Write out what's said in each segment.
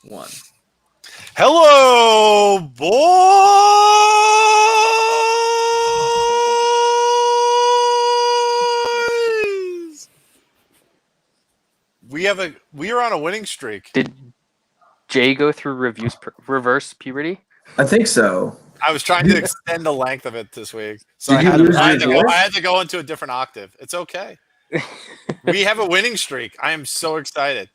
1. Hello, boys. We are on a winning streak. Did Jay go through reverse puberty? I think so. I was trying to extend the length of it this week, so I Did you lose had to your voice? I had to go into a different octave. It's okay. We have a winning streak. I am so excited.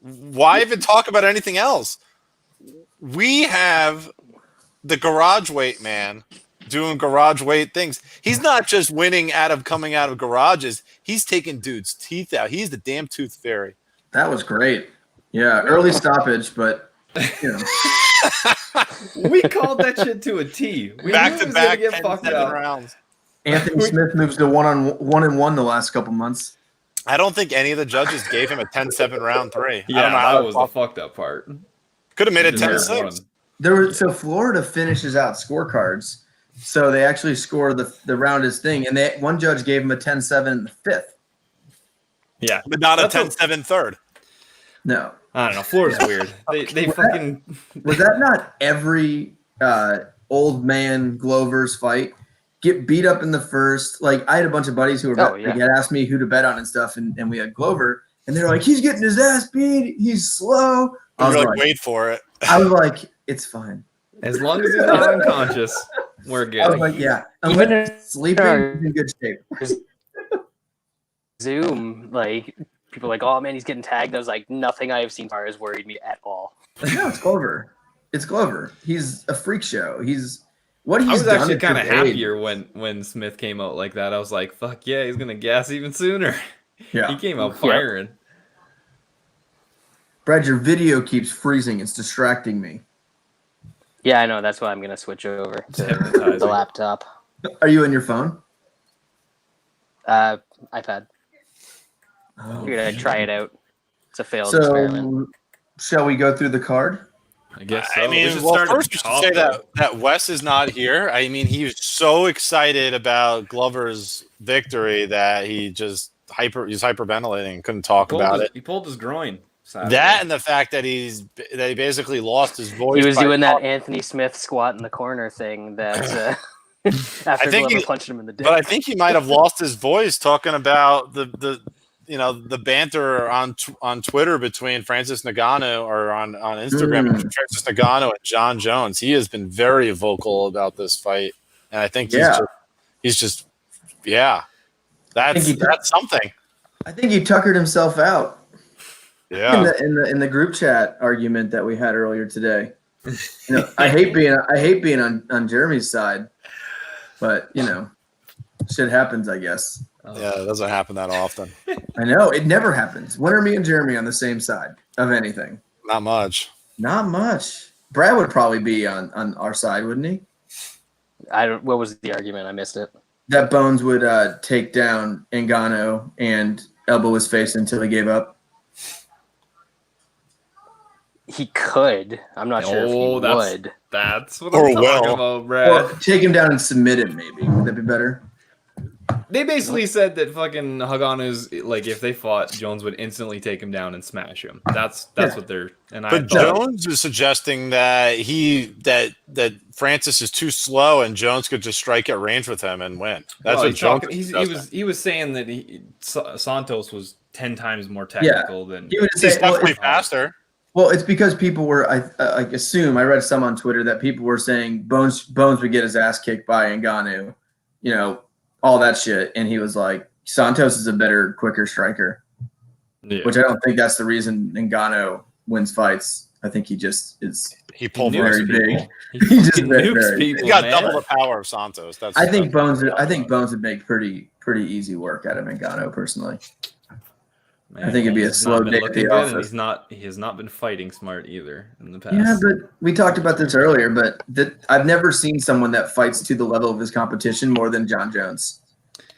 Why even talk about anything else? We have the garage weight man doing garage weight things. He's not just winning coming out of garages. He's taking dudes' teeth out. He's the damn tooth fairy. That was great. Yeah, early stoppage, but you know. We called that shit to a T. We Back knew to it was gonna back, get 10, fucked 7 up. rounds. Anthony Smith moves to 1-1 the last couple months. I don't think any of the judges gave him a 10-7 round 3. I Yeah, don't know how that was the fucked up part. could have made it Deserved 10-6. one. So Florida finishes out scorecards, so they actually score the roundest thing, and one judge gave him a 10-7 in the 5th. Yeah, But not a That's 10-7 third. No, I don't know. Florida's weird. They fucking was that not every old man Glover's fight? Get beat up in the first. Like I had a bunch of buddies who were Oh, yeah. like, had asked me who to bet on and stuff, and we had Glover, and they're like, he's getting his ass beat. He's slow. I was You're like, wait for it. I was like, it's fine. as long as he's not unconscious, we're good. I was like, yeah. Even Unless he's sleeping, he's in good shape. Zoom, like people are like, oh man, he's getting tagged. I was like, nothing I have seen far has worried me at all. No, it's Glover. It's Glover. He's a freak show. I was done actually at kind of his age. happier when Smith came out like that. I was like, fuck yeah, he's gonna gas even sooner. Yeah. He came out firing. Brad, your video keeps freezing. It's distracting me. Yeah, I know. That's why I'm gonna switch over to hypnotizing. the laptop, Are you on your phone? iPad. Oh, Figured I'd try it out. It's a failed experiment. So, shall we go through the card? I guess so. I We mean, should well, start at first the we should top, say though. that Wes is not here. I mean, he was so excited about Glover's victory that he's hyperventilating and couldn't talk about it. He pulled his groin. Saturday. That and the fact that he basically lost his voice. He was by doing that talking. Anthony Smith squat in the corner thing that after think Glover he- punched him in the dick. But I think he might have lost his voice talking about the banter on Twitter between Francis Ngannou or on Instagram between Francis Ngannou and John Jones. He has been very vocal about this fight, and I think he's just that's something. I think he tuckered himself out Yeah, in the group chat argument that we had earlier today. You know, I hate being on Jeremy's side, but you know, shit happens, I guess. yeah, it doesn't happen that often. I know it never happens. When are me and Jeremy on the same side of anything? Not much. Not much. Brad would probably be on our side, wouldn't he? What was the argument? I missed it. That Bones would take down Ngannou and elbow his face until he gave up. He could. I'm not sure if he would. That's what Or I'm talking will. about, Brad. Or take him down and submit him, maybe. Would that be better? They basically said that fucking Haganu's like if they fought, Jones would instantly take him down and smash him. That's what they're. And I But thought, Jones is suggesting that that Francis is too slow and Jones could just strike at range with him and win. That's well, what Jones. he was saying that Santos was 10 times more technical than. He would He's say, definitely faster. well, it's because people were, I assume, I read some on Twitter that people were saying Bones would get his ass kicked by Ngannou, you know, all that shit. And he was like, Santos is a better, quicker striker, Yeah. which I don't think that's the reason Ngannou wins fights. I think he just is. He pulled nukes very people. big. He just fucking very, nukes very people, He's got man. double the power of Santos. That's. I think that's- Bones would make pretty easy work out of Ngannou personally. Man, I think it'd be a he's slow not been day at looking the good, and office. he has not been fighting smart either in the past. Yeah, but we talked about this earlier, but I've never seen someone that fights to the level of his competition more than John Jones.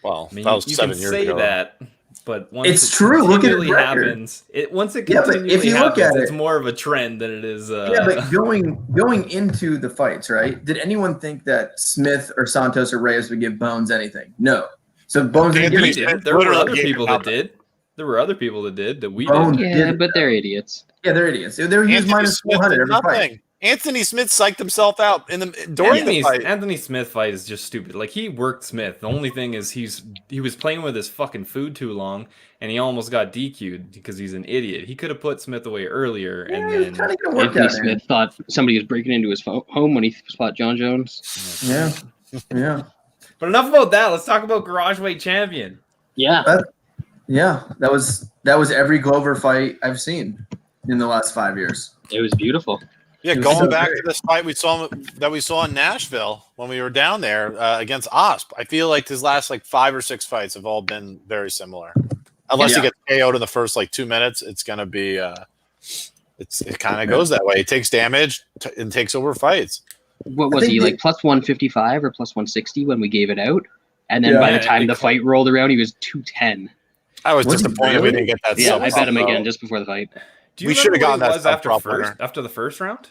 Well, I mean, that was you 7 can years say ago. that, but once It's it true. Look at his continually record. happens, once it Yeah, but if continually you look happens, at it's it- more of a trend than it is. Yeah, but going into the fights, right? Did anyone think that Smith or Santos or Reyes would give Bones anything? No. So Bones didn't Anthony give we it. did. There were literally other gave people him that did. There were other people that did that we Bones did. did Yeah, it. but they're idiots. Yeah, they're idiots. They're used minus 400 every fight. Anthony Smith psyched himself out during the fight. Anthony Smith fight is just stupid. Like, he worked Smith. The only thing is he was playing with his fucking food too long, and he almost got DQ'd because he's an idiot. He could have put Smith away earlier, and then Anthony Smith thought somebody was breaking into his home when he fought John Jones. Yeah. But enough about that. Let's talk about Garageweight Champion. Yeah. That was every Glover fight I've seen in the last 5 years. It was beautiful. Yeah, going back to this fight we saw in Nashville when we were down there against Osp. I feel like his last 5 or 6 fights have all been very similar. Unless he gets KO'd in the first 2 minutes, it's gonna be it kind of goes that way. He takes damage and takes over fights. What was he plus 155 or plus 160 when we gave it out? And then by the time the fight rolled around, he was 210. I was disappointed we didn't get that. Yeah, I bet him again just before the fight. We should have gotten that after the first round.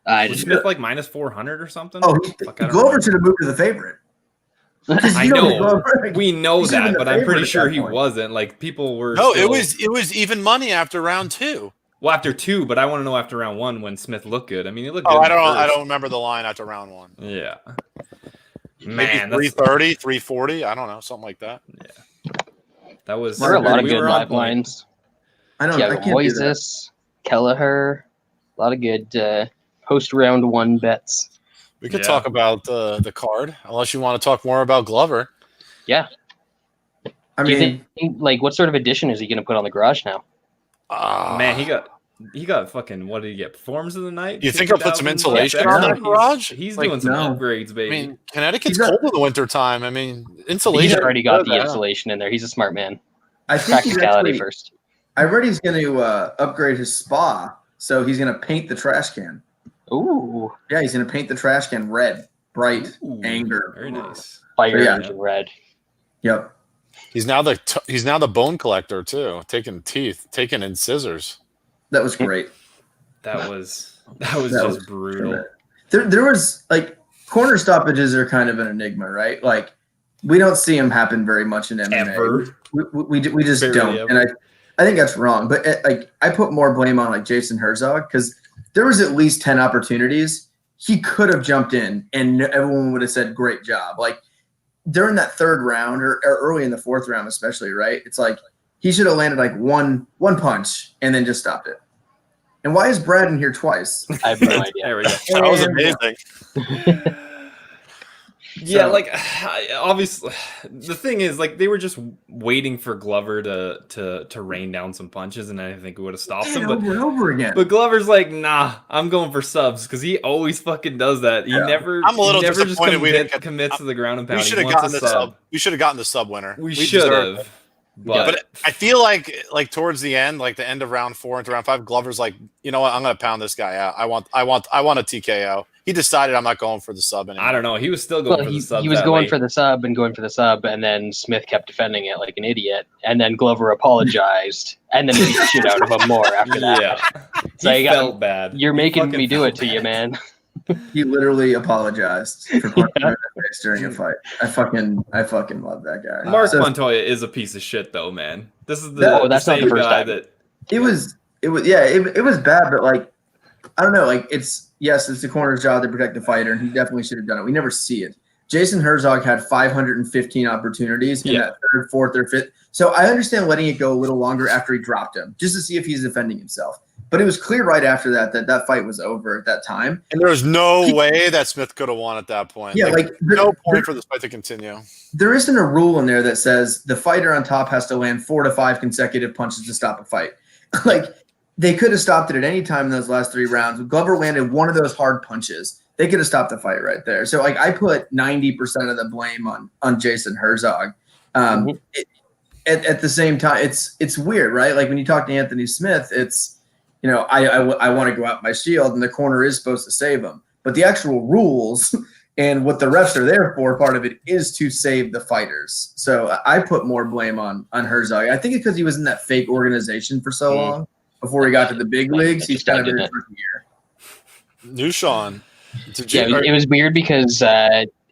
Was Smith minus 400 or something? Oh, Glover should have moved to the favorite. I know, we know that, but I'm pretty sure he wasn't. People were. No, it was even money after round 2. Well, after 2, but I want to know after round 1 when Smith looked good. I mean, he looked good. Oh, I don't remember the line after round 1. Yeah, man, 330, 340. I don't know, something like that. Yeah, that was. There were a lot of good live lines. I don't. I can't do that. Kelleher, a lot of good post round 1 bets. We could talk about the card, unless you want to talk more about Glover. Yeah. I mean, do you think, what sort of addition is he going to put on the garage now? Man, he got fucking, what did he get? Performance of the night? You think he'll put some insulation on the garage? He's doing some upgrades, baby. I mean, Connecticut's cold in the wintertime. I mean, insulation. He's already got the insulation in there. He's a smart man. I think practicality first. I read he's going to upgrade his spa, so he's going to paint the trash can. Ooh. Yeah, he's going to paint the trash can red, bright, anger. Very nice. Fire engine red. Yep. He's now the bone collector too, taking in scissors. That was great. That was just brutal. There was corner stoppages are kind of an enigma, right? We don't see them happen very much in MMA. Ever. We just don't, ever. and I think that's wrong. But I put more blame on Jason Herzog because there was at least 10 opportunities he could have jumped in, and everyone would have said, "Great job!" During that 3rd round or early in the 4th round, especially, right? It's he should have landed one punch and then just stopped it. And why is Brad in here twice? I have no idea. There we go. That was amazing. Yeah, obviously, the thing is, they were just waiting for Glover to rain down some punches, and I think it would have stopped him. Over and over again. But Glover's nah, I'm going for subs because he always fucking does that. He never. I'm a little disappointed just commits to the ground and pound. We should have gotten the sub. We should have gotten the sub winner. We should have. But I feel like towards the end, the end of round 4 into round 5, Glover's you know what? I'm going to pound this guy out. I want a TKO. He decided I'm not going for the sub anymore. I don't know. He was still going for the sub. He was going for the sub and going for the sub, and then Smith kept defending it like an idiot. And then Glover apologized, and then he beat the shit out of him more after that. Yeah, so he felt bad. You're making me do it to you, man. He literally apologized for punching him in the face during a fight. I fucking love that guy. Mark Montoya is a piece of shit, though, man. This is the same guy that it was bad, but I don't know. It's the corner's job to protect the fighter, and he definitely should have done it. We never see it. Jason Herzog had 515 opportunities in that 3rd, 4th, or 5th. So I understand letting it go a little longer after he dropped him, just to see if he's defending himself. But it was clear right after that fight was over at that time. And there was no way that Smith could have won at that point. Yeah, no point for this fight to continue. There isn't a rule in there that says the fighter on top has to land 4 to 5 consecutive punches to stop a fight. They could have stopped it at any time in those last 3 rounds. Glover landed one of those hard punches. They could have stopped the fight right there. So I put 90% of the blame on Jason Herzog. At the same time, it's weird, right? When you talk to Anthony Smith, it's I want to go out my shield, and the corner is supposed to save him. But the actual rules and what the refs are there for, part of it is to save the fighters. So I put more blame on Herzog. I think it's because he was in that fake organization for so long before he got to the big leagues. He's kind of in his rookie year. New Sean. It was weird because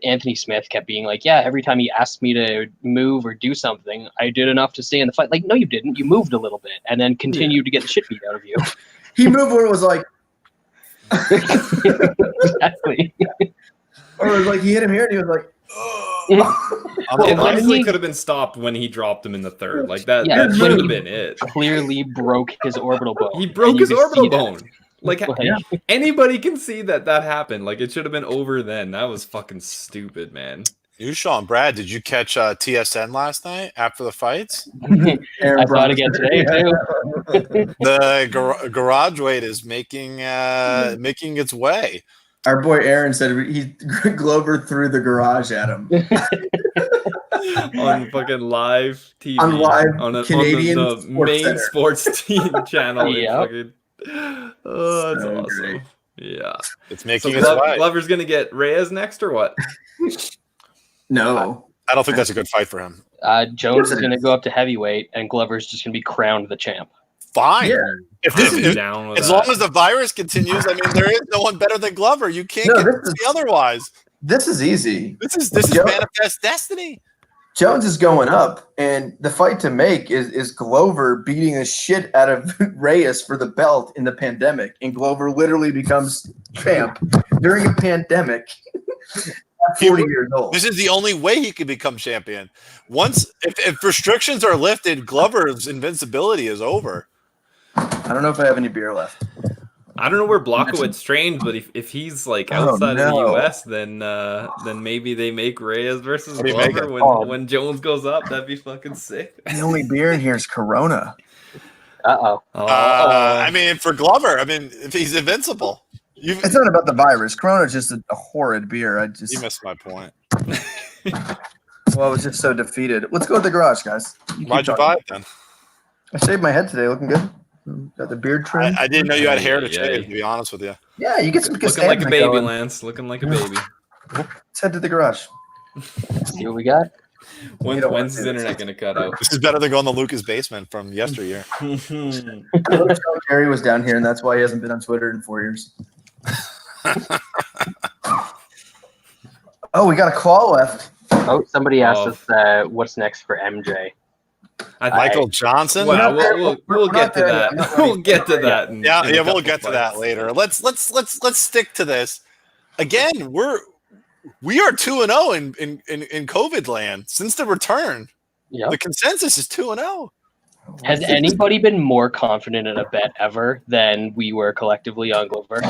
Anthony Smith kept being like, yeah, every time he asked me to move or do something, I did enough to stay in the fight. Like, no, you didn't. You moved a little bit and then continued to get the shit beat out of you. He moved where it was like, Exactly. or it was like he hit him here and he was like, It when honestly he- could have been stopped when he dropped him in the third. Like that, Yeah, that when should he- have been it. Clearly broke his orbital bone. He broke and you his could orbital see that. bone. Like Like, anybody can see that happened. Like it should have been over then. That was fucking stupid, man. You, Sean, Brad, did you catch TSN last night after the fights? I thought again today too. The garage weight is making its way. our boy Aaron said Glover threw the garage at him. On fucking live TV. On live on Canadian the Sports main Center. sports team channel. Yep. Fucking, oh, that's So awesome. great. Yeah. It's So making its way. Glover's gonna get Reyes next or what? No. I don't think that's a good fight for him. Jones is going to go up to heavyweight, and Glover's just going to be crowned the champ. Fine. Yeah. If Down with as that. long as the virus continues, I mean, there is no one better than Glover. You can't No, get this to is- see otherwise. This is easy. This is Joe- manifest destiny. Jones is going up, and the fight to make is Glover beating the shit out of Reyes for the belt in the pandemic, and Glover literally becomes champ during a pandemic. At 40 years old. This is the only way he could become champion. Once, if restrictions are lifted, Glover's invincibility is over. I don't know if I have any beer left. I don't know where Blachowicz trained, but if he's like outside of the no. US, then maybe they make Reyes versus What do you make Glover it? when Jones goes up. That'd be fucking sick. The only beer in here is Corona. Uh-oh. I mean, for Glover, I mean, if he's invincible, you It's not about the virus. Corona is just a horrid beer. missed my point. I was just so defeated. Let's go to the garage, guys. Why'd you buy it then? I shaved my head today, looking good. Got the beard trim. I didn't know you had hair to Yeah. shave, to be honest with you. Yeah, you get some looking like a Costanza baby, going. Lance. Looking like a baby. Let's head to the garage. See what we got? When's don't when's wanna his do this. internet gonna cut out? This is better than going to Luca's basement from yesteryear. Gary was down here, and that's why he hasn't been on Twitter in 4 years. Oh, we got a call left. Oh, somebody asked Oh. us what's next for MJ. Michael Johnson. Well, not there. we'll We're get not to there that. yet. I'm not ready We'll for get to that that. in Yeah, a we'll couple get to that fights. later. Let's stick to this. Again, we are 2-0 in COVID land since the return. Yep. The consensus is 2-0. Has anybody been more confident in a bet ever than we were collectively on Glover?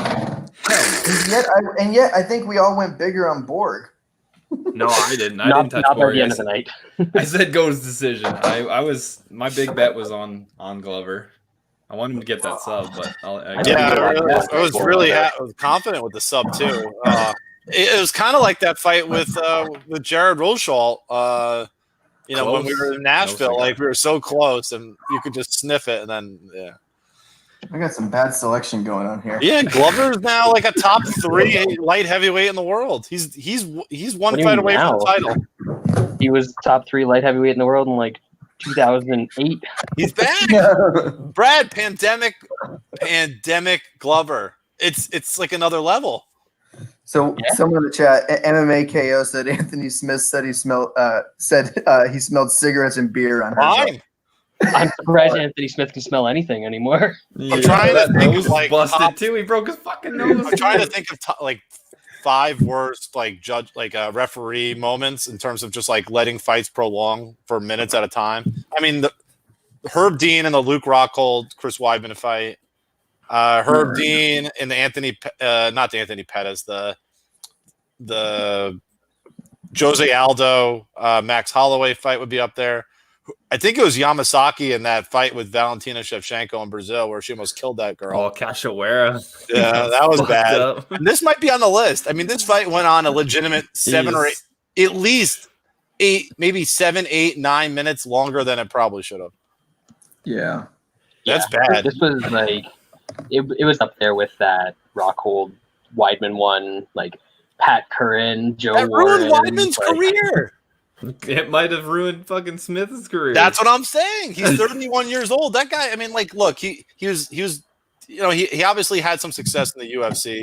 And yet, I think we all went bigger on Borg. No, I didn't. I Not, didn't touch not by Borg. the end of the night. I said goes decision. I was my big bet was on Glover. I wanted him to get that sub, but I Yeah, Yeah, I was really confident with the sub too. It was kind of like that fight with Jared Rochal. When we were in Nashville, Close, like we were so close, and you could just sniff it, and then I got some bad selection going on here. yeah, Glover's now like a top 3 light heavyweight in the world. He's one What do you fight mean away now? from the title. He was top 3 light heavyweight in the world in like 2008. He's back. Brad, pandemic Glover. It's like another level. So someone in the chat, MMA KO said Anthony Smith said he smelled cigarettes and beer on her. Fine. I'm surprised Anthony Smith can smell anything anymore. I'm trying to that think nose of, like, busted top- too. He broke his fucking nose. I'm trying to think of like 5 worst referee moments in terms of just like letting fights prolong for minutes at a time. I mean, the Herb Dean and the Luke Rockhold Chris Weidman fight. Herb Dean and the not the Anthony Pettis, the Jose Aldo Max Holloway fight would be up there. I think it was Yamasaki in that fight with Valentina Shevchenko in Brazil where she almost killed that girl. Oh, Cachoeira. Yeah, that was Fucked bad. up. And this might be on the list. I mean, this fight went on a legitimate 7 or 8, at least 8, maybe 7, 8, 9 minutes longer than it probably should have. Yeah. That's bad. This was like it was up there with that Rockhold Weidman one, like Pat Curran, Joe That Warren. ruined Weidman's like, career. It might have ruined fucking Smith's career. That's what I'm saying. He's 31 years old. That guy, I mean, like, look, he was, he obviously had some success in the UFC,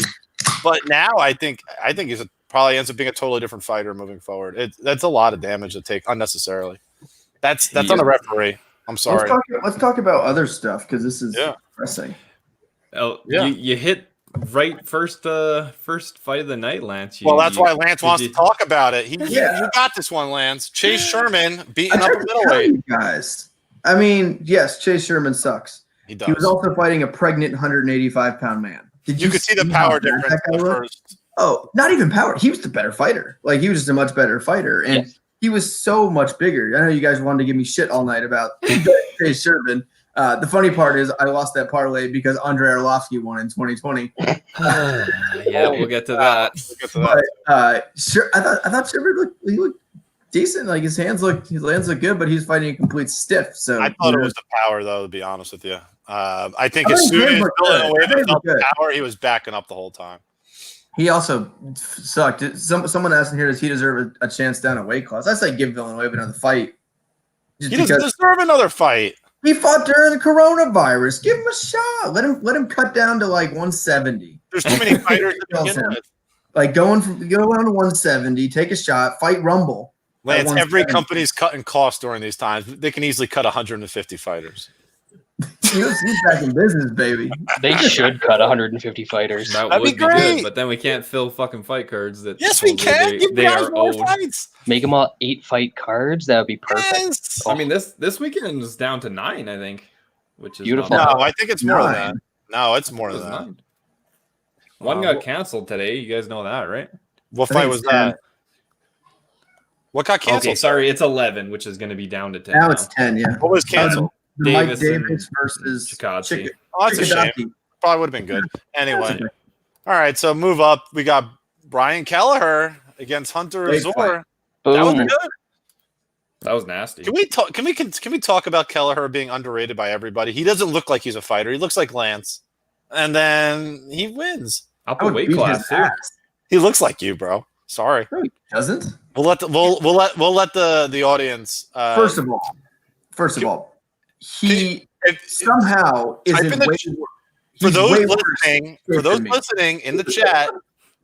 but now I think he's probably ends up being a totally different fighter moving forward. That's a lot of damage to take unnecessarily. That's on the referee. I'm sorry. Let's talk about other stuff because this is depressing. Oh, Yeah. you hit right first fight of the night, Lance. That's why Lance wants to talk about it. You got this one, Lance. Chase Sherman beating up a middleweight. Guys, I mean, yes, Chase Sherman sucks. He does. He was also fighting a pregnant 185-pound man. You could see the power difference at first. Oh, not even power. He was the better fighter. Like, he was just a much better fighter. And he was so much bigger. I know you guys wanted to give me shit all night about Chase Sherman. The funny part is I lost that parlay because Andre Arlovski won in 2020. Yeah, we'll get to that. But, I thought Sherman looked decent. Like, his hands look good, but he's fighting a complete stiff. So I thought it was the power, though, to be honest with you. I think as soon as Villanueva felt the power, he was backing up the whole time. He also sucked. Someone asked in here, does he deserve a chance down a weight class? I say give Villanueva another fight. He doesn't deserve another fight. He fought during the coronavirus. Give him a shot. Let him cut down to like 170. There's too many fighters to begin with. Like go down to 170, take a shot, fight Rumble. Lance, every company's cutting costs during these times. They can easily cut 150 fighters. UFC's back in business, baby. They should cut 150 fighters. That'd be good, but then we can't fill fucking fight cards. Yes, we can. They are owed. Fights. Make them all 8 fight cards. That would be perfect. Yes. I mean, this weekend is down to 9, I think, which is beautiful. No, I think it's more than that. No, it's more than that. 9. One got canceled today. You guys know that, right? What fight was that? What got canceled? Okay, sorry, it's 11, which is going to be down to 10. Now it's 10, yeah. What was canceled? Mike Davis versus Chikadze. Oh, that's a shame. Probably would have been good. Anyway. All right, so move up. We got Brian Kelleher against Hunter Azor. That was good. That was nasty. Can we talk about Kelleher being underrated by everybody? He doesn't look like he's a fighter. He looks like Lance. And then he wins. Up a weight class too. He looks like you, bro. Sorry. No, he doesn't. We'll let the audience First of all, he somehow is in way worse. For those listening in the chat,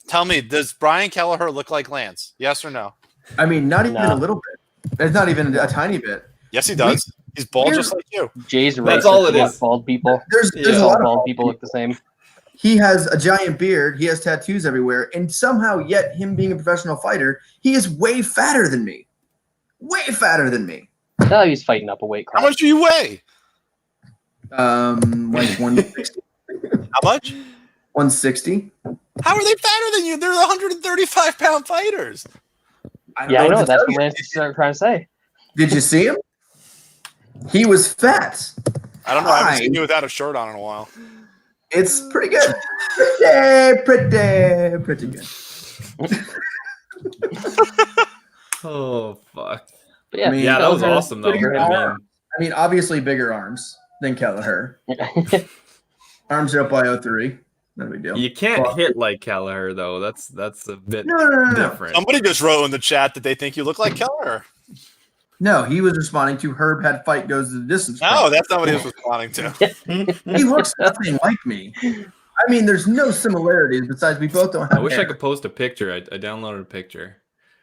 tell me, does Brian Kelleher look like Lance? Yes or no? I mean, not even a little bit. It's not even a tiny bit. Yes, he does. He's bald just like you. Jay's racist. That's all it is. Bald people. There's a lot of bald people look the same. He has a giant beard. He has tattoos everywhere. And somehow, yet him being a professional fighter, he is way fatter than me. Way fatter than me. No, he's fighting up a weight class. How much do you weigh? Like 160. How much? 160. How are they fatter than you? They're 135-pound fighters. I know. That's what Lance is trying to say. Did you see him? He was fat. I don't know. I haven't seen you without a shirt on in a while. It's pretty good. Pretty good. Oh, fuck. But yeah, that was awesome, though. I mean, obviously bigger arms than Kelleher. Arms are up by 03. No big deal. You can't hit like Kelleher, though. That's a bit different. Somebody just wrote in the chat that they think you look like Kelleher. No, he was responding to Herb had fight goes to the distance. No, that's not what he was responding to. He looks nothing like me. I mean, there's no similarities besides we both don't have I wish hair. I could post a picture. I downloaded a picture.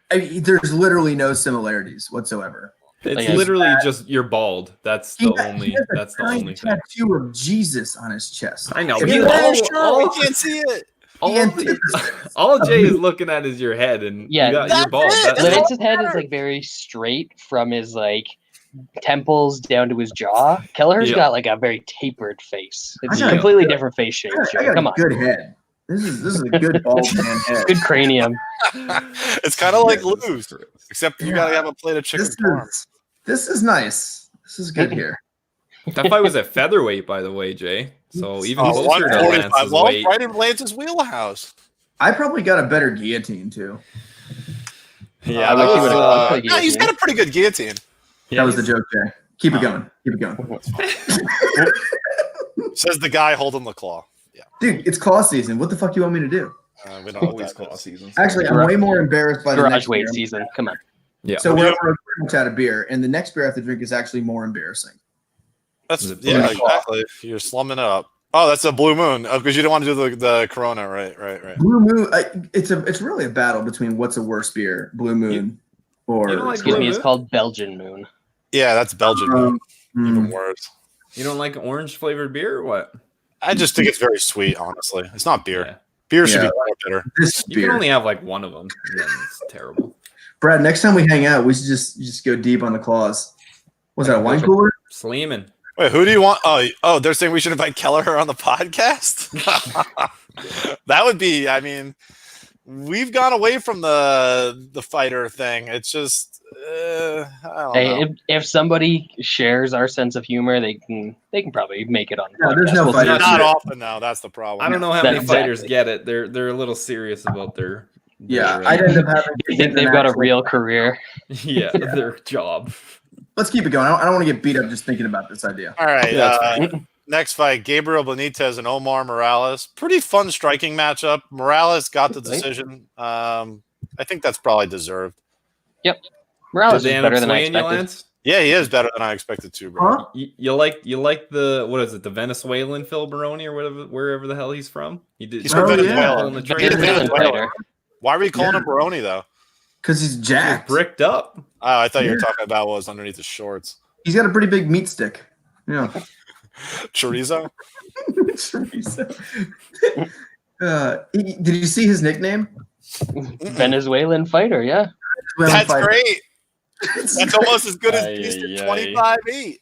I mean, there's literally no similarities whatsoever. It's literally just you're bald. That's the only thing. Tattoo of Jesus on his chest. I know. We can't see it. All Jay is looking at is your head, and you're bald. Lance's head is like very straight from his like temples down to his jaw. Kelleher's got like a very tapered face. It's a completely different face shape. I got a good head. This is a good bald man head. Good cranium. It's kind of like Lou's, except you gotta have a plate of chicken parm. This is nice. This is good here. That fight was at featherweight, by the way, Jay. So even closer to Lance's weight. Right in Lance's wheelhouse. I probably got a better guillotine too. Yeah, he's got a pretty good guillotine. That was the joke, Jay. Keep it going. Keep it going. Says the guy holding the claw. Yeah, dude, it's claw season. What the fuck do you want me to do? We don't always claw season. Actually, I'm way more embarrassed by the next Garageweight season. Come on. Yeah. So we're pretty much out of beer, and the next beer I have to drink is actually more embarrassing. That's exactly. You're slumming it up. Oh, that's a blue moon. Oh, because you don't want to do the Corona, right? Blue Moon. It's really a battle between what's a worse beer, Blue Moon or. You don't like Excuse Blue me, it's Moon? called Belgian Moon. Yeah, that's Belgian moon. Even worse. You don't like orange flavored beer or what? I just think it's very sweet. Honestly, it's not beer. Yeah. Beer should Yeah. be more bitter. This You beer. can only have like one of them. And then it's terrible. Brad, next time we hang out, we should just go deep on the claws. Was that a wine cooler? Sleeman. Wait, who do you want? Oh, they're saying we should invite Kelleher on the podcast. That would be. I mean, we've gone away from the fighter thing. It's just, I don't know. If somebody shares our sense of humor, they can probably make it on the No, podcast. there's no We'll see. fighter. Not often now. That's the problem. I don't know how That's many fighters exactly. get it. They're a little serious about their Yeah, I'd end up having. They think they've got a real career. their job. Let's keep it going. I don't want to get beat up just thinking about this idea. All right. Yeah, that's fine. Next fight: Gabriel Benitez and Omar Morales. Pretty fun striking matchup. Morales got the decision. I think that's probably deserved. Morales Did is they end better up than I swaying you, expected. Lance? Yeah, he is better than I expected to, bro. Huh? You like the what is it, the Venezuelan Phil Baroni or wherever the hell he's from? He did. He's from Oh, yeah. Venezuela. On the He's train. from Venezuelan Venezuela. fighter. Why are we calling Yeah. him Baroni though? Because he's He's jacked. bricked up. Oh, I thought you were Yeah. talking about what was underneath his shorts. He's got a pretty big meat stick. Yeah. Chorizo. Did you see his nickname? Venezuelan fighter, yeah. That's Fighter. great. That's almost as good as Ay, Beast in ay, 25-8.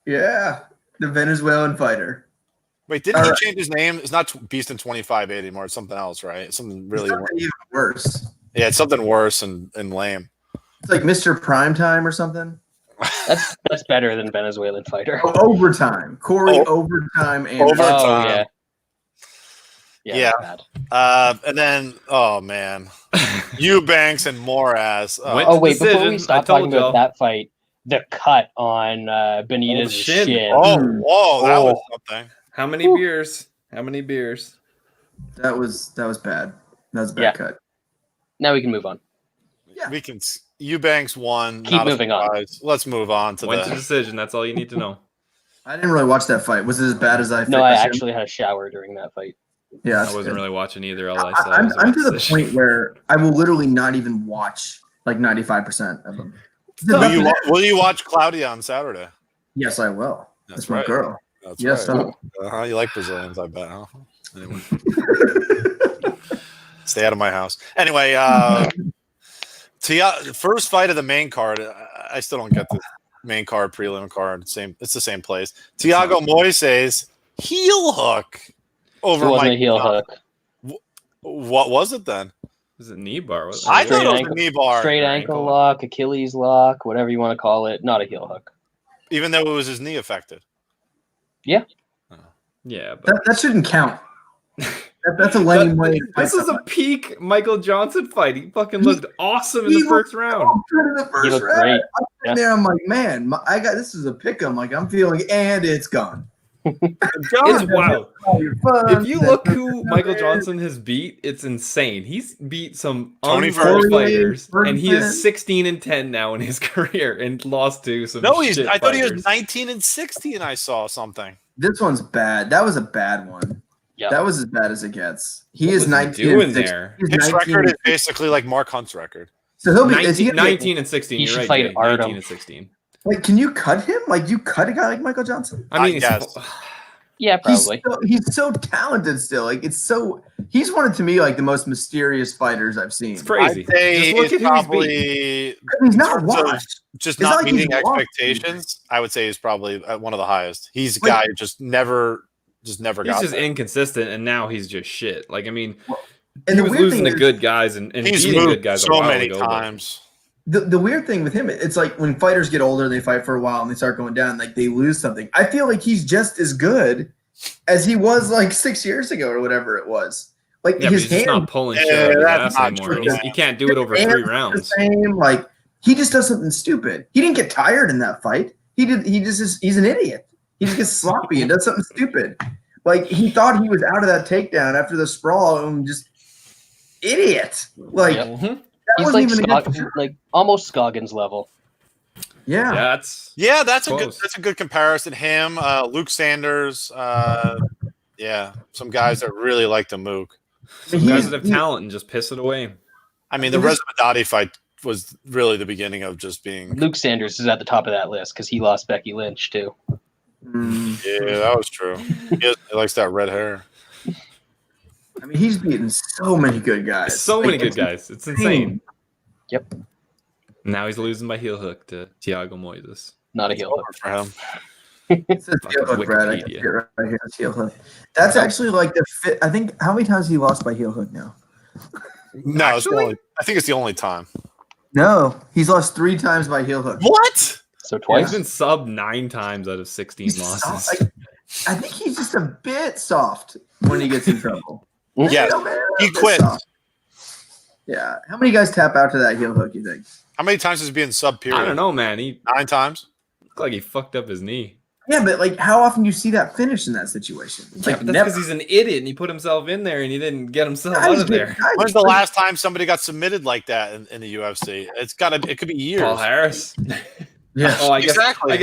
Yeah, the Venezuelan fighter. Wait, didn't All he right. change his name? It's not Beast in 25-8 anymore. It's something else, right? It's something really It's something even worse. Yeah, it's something worse and lame. It's like Mr. Primetime or something. That's better than Venezuelan fighter. Oh, overtime. Corey Overtime and Overtime. Oh yeah. Yeah. Bad. And then, oh man, Eubanks and Moraz. Went Oh to wait, before decision. we I stop told talking about y'all. that fight, the cut on Benitez's shin. shin. Oh, whoa, that was something. How many beers? How many beers? that was bad. That was a bad Yeah. cut. Now we can move on. Yeah. We can. Eubanks won. Keep not a moving on. surprise. Let's move on to Went to the. decision. That's all you need to know. I didn't really watch that fight. Was it as bad as I? No, I assumed? actually had a shower during that fight. Yeah, I that's wasn't good. really watching either. All I saw I'm was to the decision. point where I will literally not even watch like 95% of them. Will you watch Claudia on Saturday? Yes, I will. That's my right. girl. That's Yes, right. I You like Brazilians, I bet, huh? Anyway. Stay out of my house. Anyway, first fight of the main card. I still don't get the main card, prelim card. It's the same place. Thiago Moises heel hook over It wasn't Mike a heel Johnson. hook. What was it then? Was it knee bar? Was I Straight thought it was ankle- a knee bar, Straight ankle lock, Achilles lock, whatever you want to call it. Not a heel hook. even though it was his knee affected. Yeah, but That shouldn't count. That's a lame way. to fight this is a someone. peak Michael Johnson fight. He fucking looked awesome in he the first looked round. so good in the first looked round. great. I'm sitting there. I'm like, man, I got this is a pick 'em. Like I'm feeling, and it's gone. It's wild. Oh, you're fun. If you look who Michael Johnson has beat, it's insane. He's beat some Tony unfair Ferguson, fighters, and he is Ferguson. 16-10 now in his career, and lost to some. No, shit I thought he was fighters. 19-16. I saw something. This one's bad. That was a bad one. Yeah. That was as bad as it gets. He What is was he 19 doing and 16. there? He's His 19 record is basically like Mark Hunt's record. So he'll be is he 19, gonna be- 19 and 16. He You're should right, fight Jay. Artem. 19 and 16. Like, can you cut him? Like, you cut a guy like Michael Johnson? I mean, guess. Yeah, probably. He's so talented still. Like, he's one of, to me, like the most mysterious fighters I've seen. it's crazy. I'd say Just look it's at who he's beat. probably He's in not terms of washed. just It's not not like he's meeting lost. expectations. I would say he's probably one of the highest. He's a Like- guy who just never He's got just there. inconsistent, and now he's just shit. Like, I mean, And he the was weird losing thing to is, good guys and He's beating good moved guys a so while many ago, but- times. the weird thing with him, it's like when fighters get older, they fight for a while and they start going down, like they lose something. I feel like he's just as good as he was like 6 years ago or whatever it was. Like Yeah, but his he's just hand not pulling shit Yeah, out of his that's ass not anymore. true, He's- man. He can't do it over hands 3 are rounds. The same. Like he just does something stupid. He didn't get tired in that fight. He's an idiot. He just gets sloppy and does something stupid. Like he thought he was out of that takedown after the sprawl and just idiot. Like Yep. Mhm. that He's wasn't like, even a good like almost Scoggins level. Yeah. Yeah, that's Yeah, that's Close. a good comparison. Him, Luke Sanders, Yeah, some guys that really like to mook. Some guys that have talent and just piss it away. I mean, the Resmadati fight was really the beginning of just being. Luke Sanders is at the top of that list because he lost Becky Lynch too. Yeah, that was true. He likes that red hair. I mean, he's beaten so many good guys. So many good guys. It's insane. Yep. Now he's losing by heel hook to Thiago Moises. Not a heel hook for him. It says heel hook, Brad. I can see it right here. It's heel hook. That's actually like the fit. I think how many times he lost by heel hook now? No, I think it's the only time. No, he's lost 3 times by heel hook. What? So twice. He's been sub 9 times out of 16 losses. I think he's just a bit soft when he gets in trouble. Yes, he quit. Yeah. How many guys tap out to that heel hook, you think? How many times is he being sub period? I don't know, man. He 9 times. looked like he fucked up his knee. Yeah, but like, how often do you see that finish in that situation? Like, that's because he's an idiot and he put himself in there and he didn't get himself out of there. When's the last time somebody got submitted like that in the UFC? It could be years. Paul Harris. Yeah. Oh, I guess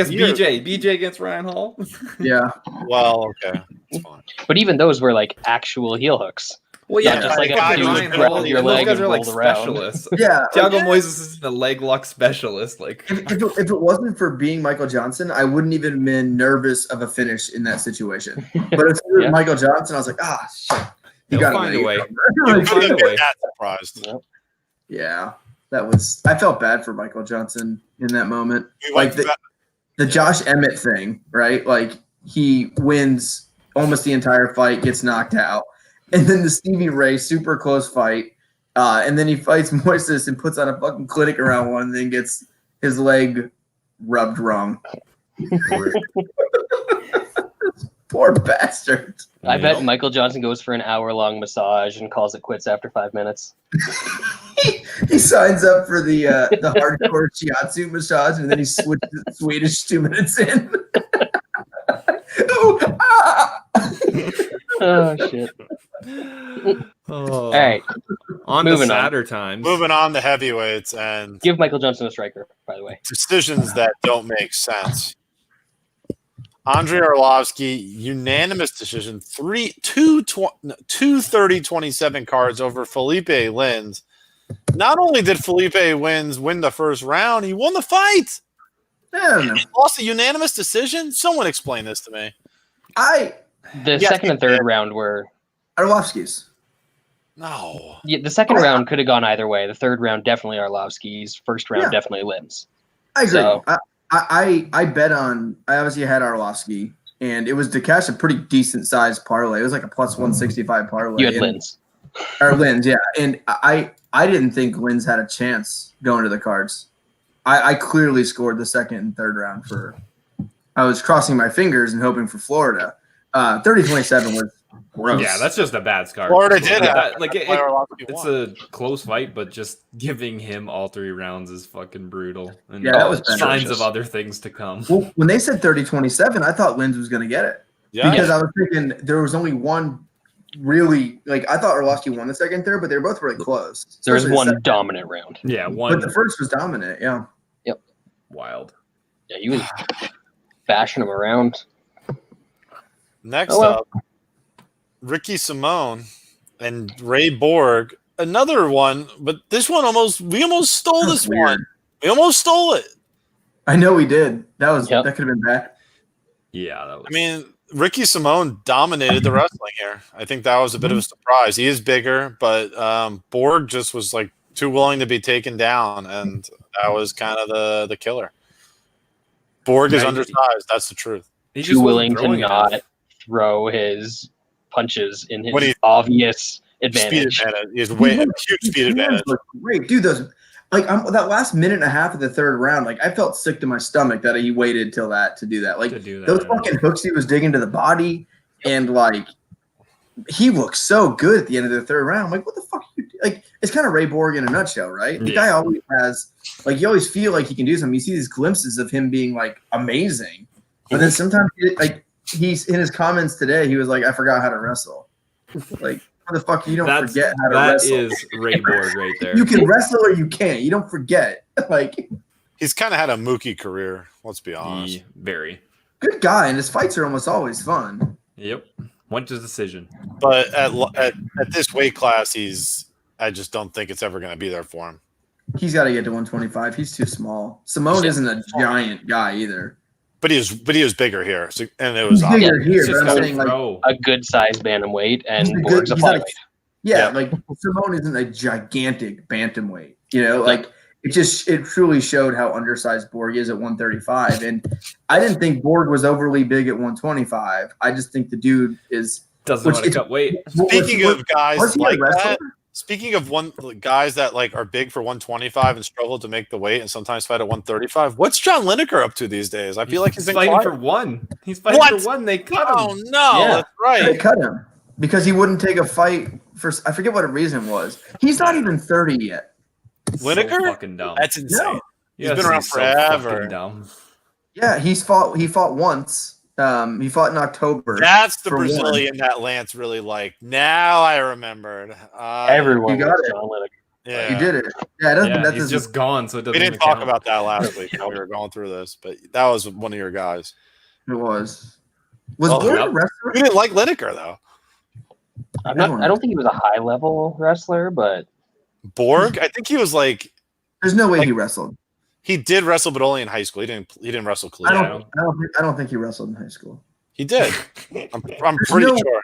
years. BJ against Ryan Hall. Yeah. Well, okay. That's fine. But even those were like actual heel hooks. Well, yeah, Not just like God, a Ryan grab Hall, your those leg guys and are like rolled around. specialists. Yeah. Thiago Moises isn't a leg lock specialist. Like, if it wasn't for being Michael Johnson, I wouldn't even have been nervous of a finish in that situation. But if it was Michael Johnson, I was like, shit. he'll find a way. You're Find a way. that surprised. Yeah. I felt bad for Michael Johnson in that moment. Like the Josh Emmett thing, right? Like he wins almost the entire fight, gets knocked out. And then the Stevie Ray super close fight. And then he fights Moises and puts on a fucking clinic around one and then gets his leg rubbed wrong. Poor bastard. I bet Michael Johnson goes for an hour-long massage and calls it quits after 5 minutes. He signs up for the hardcore shiatsu massage and then he switches to Swedish 2 minutes in. Oh shit! All right, on to sadder times. Moving on to heavyweights and give Michael Johnson a striker. By the way, decisions that don't make sense. Andrei Arlovski, unanimous decision, 230-27 cards over Felipe Lins. Not only did Felipe win the first round, he won the fight. I don't know. He lost a unanimous decision. Someone explain this to me. The second and third round were Arlovski's. No. Yeah, the second round could have gone either way. The third round definitely Arlovski's. First round definitely Lins. I agree. So, I bet on. I obviously had Arlovski, and it was to cash a pretty decent sized parlay. It was like a plus 165 parlay. You had Lins. Or Lins, yeah. And I didn't think Lins had a chance going to the cards. I clearly scored the second and third round for. I was crossing my fingers and hoping for Florida. 30-27 was gross. Yeah, that's just a bad scar. Florida did that. Like it's a close fight, but just giving him all 3 rounds is fucking brutal. And that was signs of other things to come. Well, when they said 30-27, I thought Lins was going to get it. Yeah. Because I was thinking there was only one really I thought Arlovski won the second and third, but they were both really close. There was one dominant round. Yeah, one. But the first was dominant. Yeah. Yep. Wild. Yeah, he was bashing him around. Next up, Ricky Simone and Ray Borg. Another one, but this one we almost stole this one. We almost stole it. I know we did. That could have been bad. Yeah, that was. I mean, Ricky Simone dominated the wrestling here. I think that was a bit of a surprise. He is bigger, but Borg just was like too willing to be taken down, and that was kind of the killer. Borg is undersized. That's the truth. He's too willing to not throw his punches in his obvious advantage. Speed advantage. He has huge speed advantage. Great, dude. Those that last minute and a half of the third round, I felt sick to my stomach that he waited till that to do that. Those fucking hooks he was digging to the body, and he looked so good at the end of the third round. I'm like, what the fuck? It's kind of Ray Borg in a nutshell, right? The guy always has you always feel like he can do something. You see these glimpses of him being amazing, but then sometimes he's in his comments today. He was like, I forgot how to wrestle. How the fuck you don't forget how to wrestle? That is Ray Borg right there. You can wrestle or you can't. You don't forget. He's kind of had a Mookie career. Let's be honest. Very good guy, and his fights are almost always fun. Yep. Went to decision. But at this weight class, I just don't think it's ever going to be there for him. He's got to get to 125. He's too small. Simone isn't a giant guy either. But he was bigger here, and it was bigger here. Just But I'm saying, like, A good size bantamweight, and he's Borg's a he's not flyweight. yeah, like Simone isn't a gigantic bantamweight. You know, like it truly showed how undersized Borg is at 135. And I didn't think Borg was overly big at 125. I just think the dude doesn't want to cut weight. Speaking of guys like wrestler? that, speaking of guys that like are big for 125 and struggle to make the weight and sometimes fight at 135, what's John Lineker up to? These days? I feel like he's fighting for one. He's fighting for one. They cut him. Oh no, Yeah. that's right. They cut him because he wouldn't take a fight for. I forget what a reason was. He's not even 30 yet. Lineker? So fucking dumb. That's insane. No. He's been around forever. fucking dumb. Yeah, he fought once. He fought in October. That's the for Brazilian that Lance really liked. Now I remembered. Everyone You got was it. John Lineker. Yeah. He did it. Yeah, it doesn't. Yeah, that he's doesn't- just gone, so it doesn't We didn't even talk count. about that last week when we were going through this, but that was one of your guys. It was. Was Well, Borg yep. a wrestler? We didn't like Lineker though. I don't think he was a high level wrestler, but Borg, I think he was like There's no way Like- he wrestled. he did wrestle, but only in high school. He didn't wrestle I collegiate. don't think he wrestled in high school. He did. I'm pretty no- sure.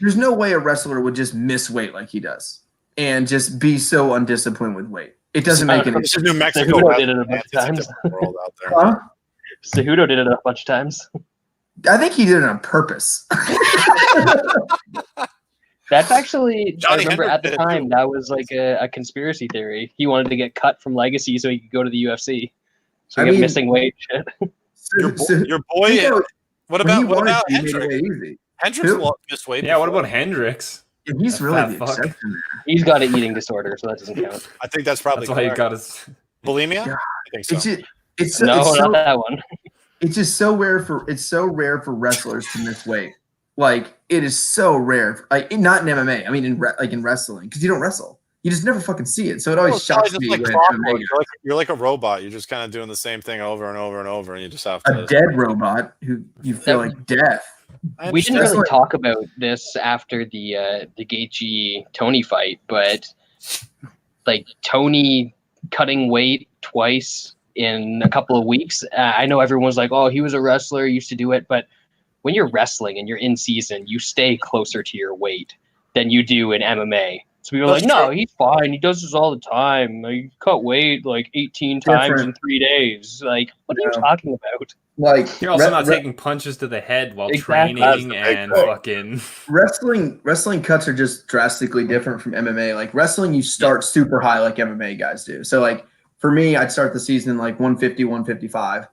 There's no way a wrestler would just miss weight like he does and just be so undisciplined with weight. It doesn't make any This sense. is New Mexico. Cejudo did it a bunch It's of times. different world out there. Huh? Cejudo did it a bunch of times. I think he did it on purpose. That's actually, Johnny I remember Hendricks at the did it time, too. that was like a conspiracy theory. He wanted to get cut from Legacy so he could go to the UFC. So I he kept mean- missing weight. Shit. Your boy. You know, What when he about wanted to, he made Hendricks? it easy. Hendricks Who? missed weight. Yeah, what before. about Hendricks? Yeah, he's That really fat the fuck. exception there. He's got an eating disorder, so that doesn't count. I think that's probably That's why he correct. got his. bulimia. Yeah. I think so. It's No, it's not that one. it's just so rare for wrestlers to miss weight. Like it is so rare. Like not in MMA. I mean, in wrestling, because you don't wrestle. You just never fucking see it. So it always Well, it's probably shocks just me like when clockwork. MMA You're like a robot. You're just kind of doing the same thing over and over and over, and you just have a to. dead robot who you feel like death. I We didn't understand. really talk about this after the Gaethje Tony fight, but like Tony cutting weight twice in a couple of weeks. I know everyone was like, "Oh, he was a wrestler, used to do it," but when you're wrestling and you're in season, you stay closer to your weight than you do in MMA. So people are That's like, "No, true. he's fine. He does this all the time. He cut weight like 18 times in Different. 3 days." Like, what are you Yeah. talking about? Like You're also re- not re- taking punches to the head while Exactly. That's training the big and thing. fucking. wrestling cuts are just drastically different from MMA. Like wrestling, you start super high like MMA guys do. So like for me, I'd start the season in like 150, 155,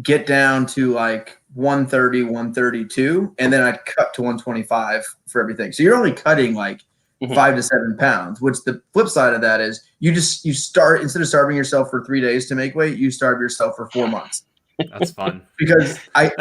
get down to like 130, 132, and then I'd cut to 125 for everything. So you're only cutting like Mhm. 5 to 7 pounds, which the flip side of that is you start, instead of starving yourself for 3 days to make weight, you starve yourself for 4 months. That's fun. Because I'd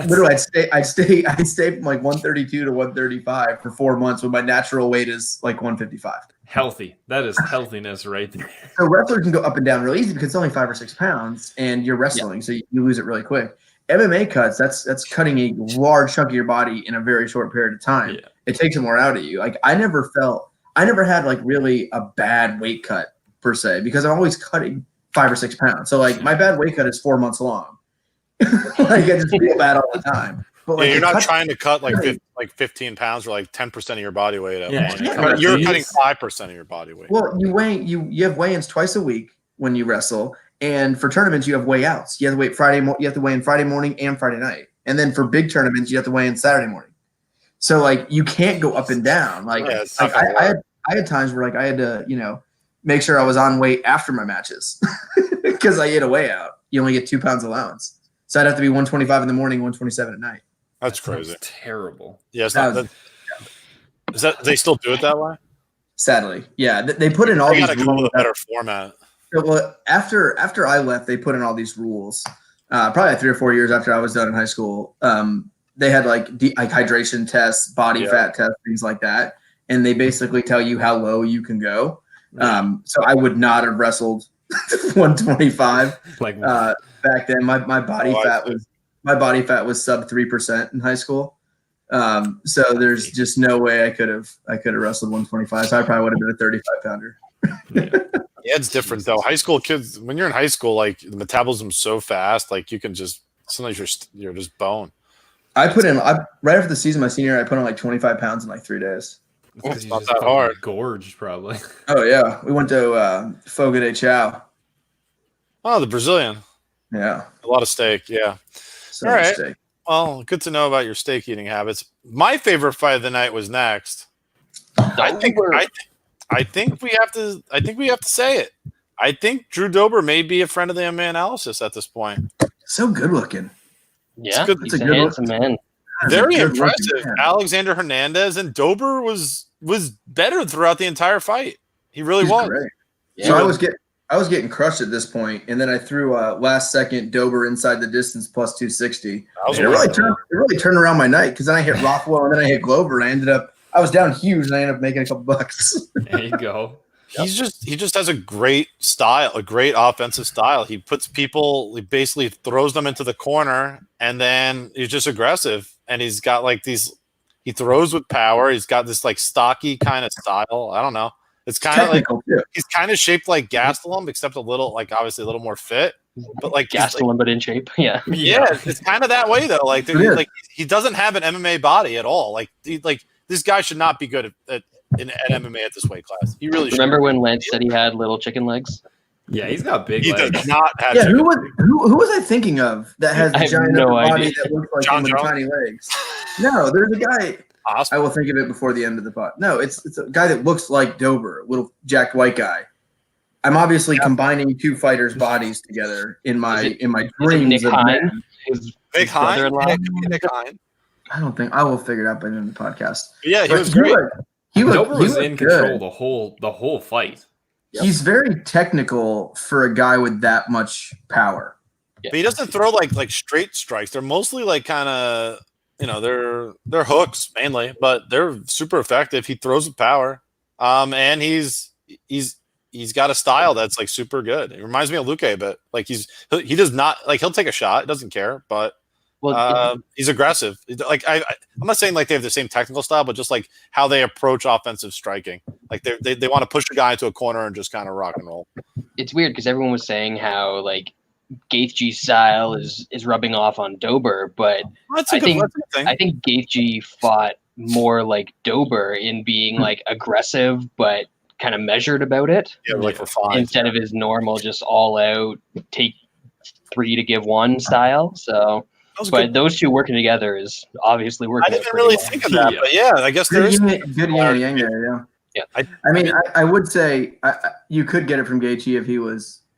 stay from like 132 to 135 for 4 months when my natural weight is like 155. Healthy. That is healthiness right there. So wrestler can go up and down real easy because it's only 5 or 6 pounds and you're wrestling, so you lose it really quick. MMA cuts, that's cutting a large chunk of your body in a very short period of time. Yeah. It takes more out of you. Like I never had like really a bad weight cut per se because I'm always cutting 5 or 6 pounds. So like my bad weight cut is 4 months long. Like I just feel bad all the time. But like Yeah, you're the not cut- trying to cut like 15 pounds or like 10% of your body weight. At Yeah, once. yeah. You're Please. cutting 5% of your body weight. Well, you have weigh-ins twice a week when you wrestle, and for tournaments you have weigh-outs. You have to you have to weigh in Friday morning and Friday night, and then for big tournaments you have to weigh in Saturday morning. So like you can't go up and down. Like, Yeah, it's like tough to I had times where like I had to make sure I was on weight after my matches because I ate a weigh out. You only get 2 pounds allowance, so I'd have to be 125 in the morning, 127 at night. That's That sounds crazy. terrible. Yeah, it's not, That is that they still do it that way? Sadly, yeah, they put in all They these got to come up rules. with a better format. Well, after I left, they put in all these rules. Probably like 3 or 4 years after I was done in high school, they had like hydration tests, body fat tests, things like that, and they basically tell you how low you can go. So I would not have wrestled 125 Like back then. My body Oh, I fat see. was sub 3% in high school. So there's just no way I could have wrestled 125. So I probably would have been a 35 pounder. Yeah, it's different though. High school kids, when you're in high school, like the metabolism's so fast, like you can just sometimes you're just bone. Right after the season, my senior year, I put on like 25 pounds in like 3 days. It's not that hard. Gorged, probably. Oh yeah, we went to Fogo de Chao. Oh, the Brazilian. Yeah, A lot of steak. Yeah. so All right. steak. Well, good to know about your steak eating habits. My favorite fight of the night was next. I think we have to say it. I think Drew Dober may be a friend of the MMA Analysis at this point. So good looking. Yeah, good- he's it's a a good handsome man. Very Good looking impressive. man. Alexander Hernandez and Dober was better throughout the entire fight. He really He's was. great. Yeah. So I was getting crushed at this point, and then I threw last second Dober inside the distance plus 260. That was And it really turned around my night because then I hit Rothwell and then I hit Glover, and I was down huge, and I ended up making a couple bucks. There you go. He just has a great style, a great offensive style. He basically throws them into the corner, and then he's just aggressive. And he's got like he throws with power. He's got this like stocky kind of style. I don't know. It's kind of like Technical, too. he's kind of shaped like Gastelum, except a little like obviously a little more fit. But like Gastelum, but in shape. Yeah. yeah, it's kind of that way though. Like, he doesn't have an MMA body at all. Like this guy should not be good at MMA at this weight class. He really Remember when Lance said he had little chicken legs? Yeah, he's got big he legs. does not have. Yeah, who was I thinking of that has I the have giant no upper body idea. that looks like John him with Jones? tiny legs? No, there's a guy. Awesome. I will think of it before the end of the pod. No, it's a guy that looks like Dober, a little jacked white guy. I'm obviously combining two fighters' bodies together in my dreams. Nick of Hine? men. Big Hine. brother-in-law? Yeah, it could be Nick Hine. I don't think I will figure it out by the end of the podcast. Yeah, he But was great. Dober was in good. control the whole fight. He's very technical for a guy with that much power. But he doesn't throw like straight strikes. They're mostly like kind of they're hooks mainly, but they're super effective. He throws with power, and he's got a style that's like super good. It reminds me of Luke, but like he does not like he'll take a shot, doesn't care, but he's aggressive. Like I'm not saying like they have the same technical style, but just like how they approach offensive striking. Like they want to push a guy into a corner and just kind of rock and roll. It's weird because everyone was saying how like Gaethje's style is rubbing off on Dober, but That's I a good thing. think Gaethje fought more like Dober in being like aggressive but kind of measured about it Yeah, like for fun. instead of his normal just all out take 3 to give 1 style. So, That was but good. those two working together is obviously working. I out didn't pretty really well. think of that, but yeah, I guess there is. Good yin and yang there, yeah. Yeah. I mean, I would say you could get it from Gaethje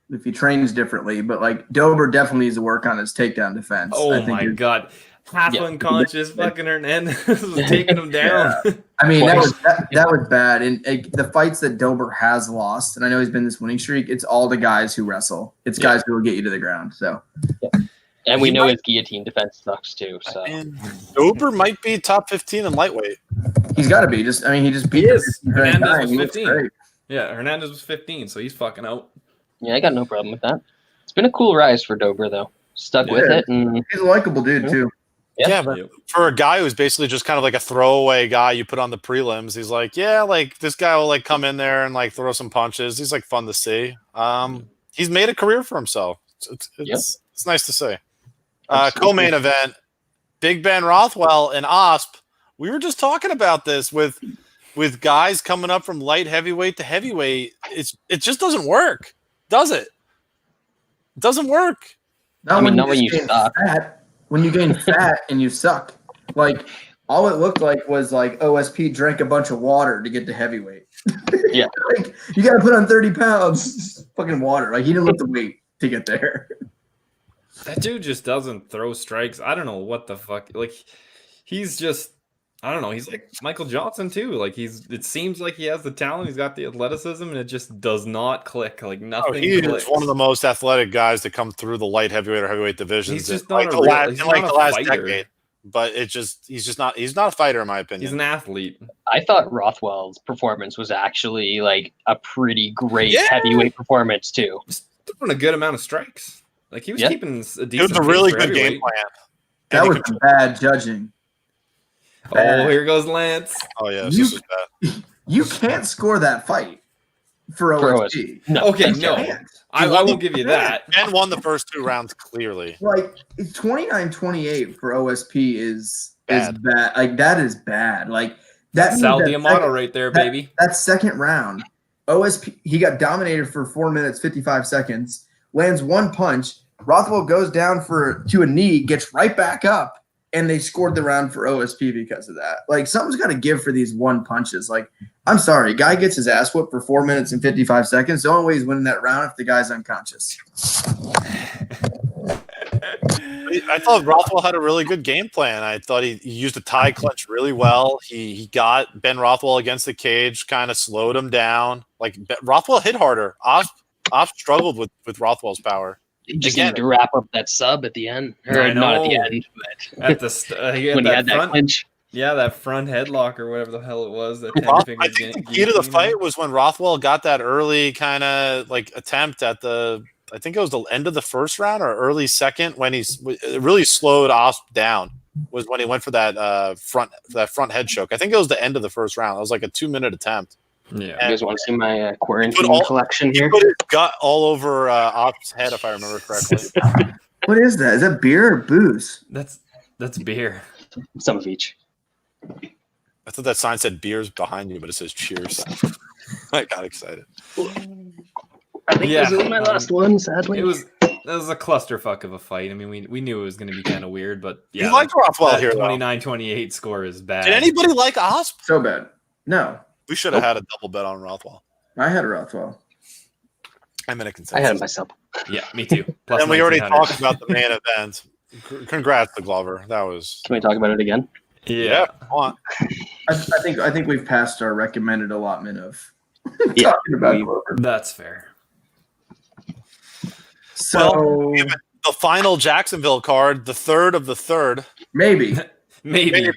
if he trains differently, but like Dober definitely needs to work on his takedown defense. Oh I think my god. Half unconscious fucking Hernandez was taking him down. I mean, that was bad. And the fights that Dober has lost, and I know he's been this winning streak, it's all the guys who wrestle. It's guys who will get you to the ground. So And we know his guillotine defense sucks too. So And Dober might be top 15 in lightweight. he's got to be. He just beat He is. him. Hernandez was He looks 15. great. Yeah, Hernandez was 15, so he's fucking out. yeah, I got no problem with that. It's been a cool rise for Dober though. Stuck with Yeah. it, and He's a likable dude too. Yeah, but for a guy who's basically just kind of like a throwaway guy you put on the prelims, he's like, yeah, like this guy will like come in there and like throw some punches. He's like fun to see. He's made a career for himself. It's nice to see. Co-main event, Big Ben Rothwell and Osp. We were just talking about this with guys coming up from light heavyweight to heavyweight. It just doesn't work, does it? It doesn't work. Not I mean, not just when you gain suck. fat. When you gain fat and you suck, like all it looked like was like OSP drank a bunch of water to get to heavyweight. Yeah. Like you got to put on 30 pounds, fucking water. Like he didn't lift the weight to get there. That dude just doesn't throw strikes. I don't know what the fuck. Like, he's just, I don't know. He's like Michael Johnson too. Like it seems like he has the talent. He's got the athleticism, and it just does not click. Like nothing. He clicks. is one of the most athletic guys to come through the light heavyweight or heavyweight divisions. He's just in, like, not the a real- last, he's in, like not the a last fighter. decade. But he's not a fighter in my opinion. He's an athlete. I thought Rothwell's performance was actually like a pretty great Yeah. heavyweight performance too. Just throwing a good amount of strikes. Like he was keeping a decent. It was a really pace for good game heavyweight. plan. That And was he could- bad judging. Oh, here goes Lance. Oh yeah, You- this is bad. You can't score that fight for For OSP. No, Okay, you no. can't. I won will the- give you that. Ben won the first 2 rounds clearly. Like 29-28 for OSP is Bad. bad. Like that is bad. Like that means Sal that Diamato second- right there, that- baby. That second round, OSP, he got dominated for 4 minutes 55 seconds. Lands one punch. Rothwell goes down to a knee, gets right back up, and they scored the round for OSP because of that. Like something's got to give for these one punches. Like I'm sorry, guy gets his ass whooped for 4 minutes and 55 seconds. The only way he's winning that round if the guy's unconscious. I thought Rothwell had a really good game plan. I thought he used the tie clutch really well. He got Ben Rothwell against the cage, kind of slowed him down. Like Rothwell hit harder. Off struggled with Rothwell's power. He just Again- needed to wrap up that sub at the end. Or I not at the know. end, but At the when he had that clinch. Yeah, that front headlock or whatever the hell it was. That I think the key to the fight was when Rothwell got that early kind of like attempt at I think it was the end of the first round or early second when it really slowed Osp down was when he went for that front head choke. I think it was the end of the first round. It was like a 2-minute attempt. Yeah. You guys want to see my quarantine Put all- collection He here? put his gut all over Osp's head, if I remember correctly. What is that? Is that beer or booze? That's beer. Some of each. I thought that sign said beers behind you, but it says cheers. I got excited. I think Yeah. this is my last one, sadly. It was a clusterfuck of a fight. I mean, we knew it was going to be kind of weird, but yeah. You like Rothwell here, though. 29-28 score is bad. Did anybody like Osp? So bad. No, We should have had a double bet on Rothwell. I had a Rothwell. I'm in a consensus. I had it myself. Yeah, me too. Plus And we already 1900. talked about the main event. Congrats to Glover. That was Can we talk about it again? Yeah. come on. I think we've passed our recommended allotment of Yeah, talking about we- Glover. That's fair. So The final Jacksonville card, the third of the third. maybe Maybe.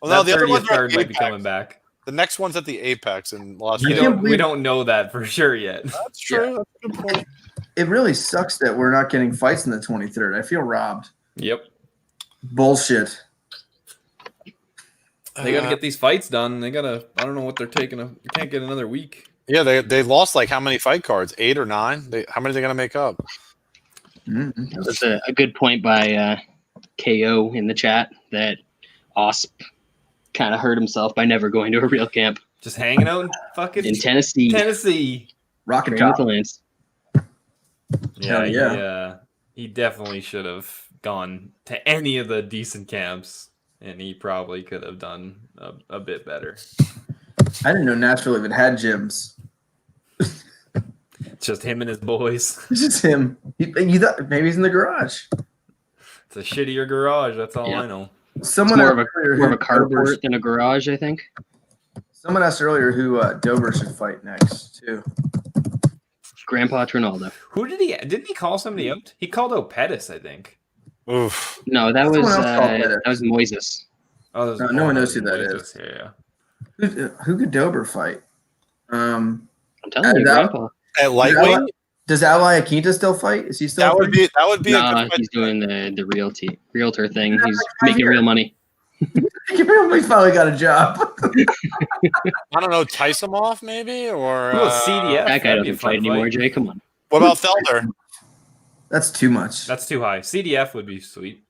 Well, no, That the other 30th one's at card the might be Apex. coming back. The next one's at the Apex in Las We Vegas. can't don't, believe- we don't know that for sure yet. That's true. That's a good point. it really sucks that we're not getting fights in the 23rd. I feel robbed. Yep. Bullshit. They got to get these fights done. They got to, I don't know what they're taking. You can't get another week. Yeah, they lost like how many fight cards? 8 or 9? How many are they going to make up? Mhm. That was a good point by KO in the chat that Osp kind of hurt himself by never going to a real camp Just hanging out in fucking in Tennessee. Tennessee. Rocket Training with top. Lance. Yeah, Hell he definitely should have gone to any of the decent camps, and he probably could have done a bit better. I didn't know Nashville even had gyms. It's just him and his boys. It's just him. You thought maybe he's in the garage. It's a shittier garage. That's all Yeah. I know. It's Someone more of asked earlier a who carport than a garage, I think. Someone asked earlier who Dober should fight next too. Grandpa Trinaldo. Who didn't he call somebody out? He called out Pettis, I think. Oof. No, that was Someone else called that. Moises. Oh, No, no one knows who that is. is. Yeah. Who could Dober fight? I'm telling you, that- Grandpa. At lightweight, Does Ali Aquinta still fight? Is he still? that would be a Nah, good fight. he's doing the realtor thing. He's making real money. He finally got a job. I don't know, Tyson maybe or Who else? CDF? That guy That'd be a doesn't fight fun anymore, fight. Jay. Come on. what about Felder? That's too much. That's too high. CDF would be sweet.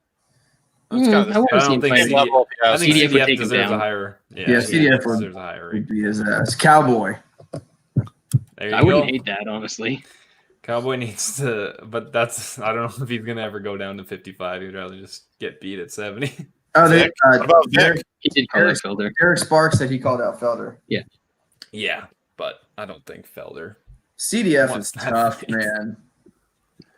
That's kind of I the want I to don't see him think fight. CD level. I think CDF would CDF take him deserves a down. higher. Yeah, CDF would- deserves a higher rate. He'd be his ass. Cowboy. There you I go. wouldn't hate that, honestly. Cowboy needs to, but that's I don't know if he's gonna ever go down to 55. He'd rather just get beat at 70. Oh, Vic? What about Vic? He did call out Felder. Derek Sparks said he called out Felder. Yeah, but I don't think Felder. CDF What's is that tough, face? man.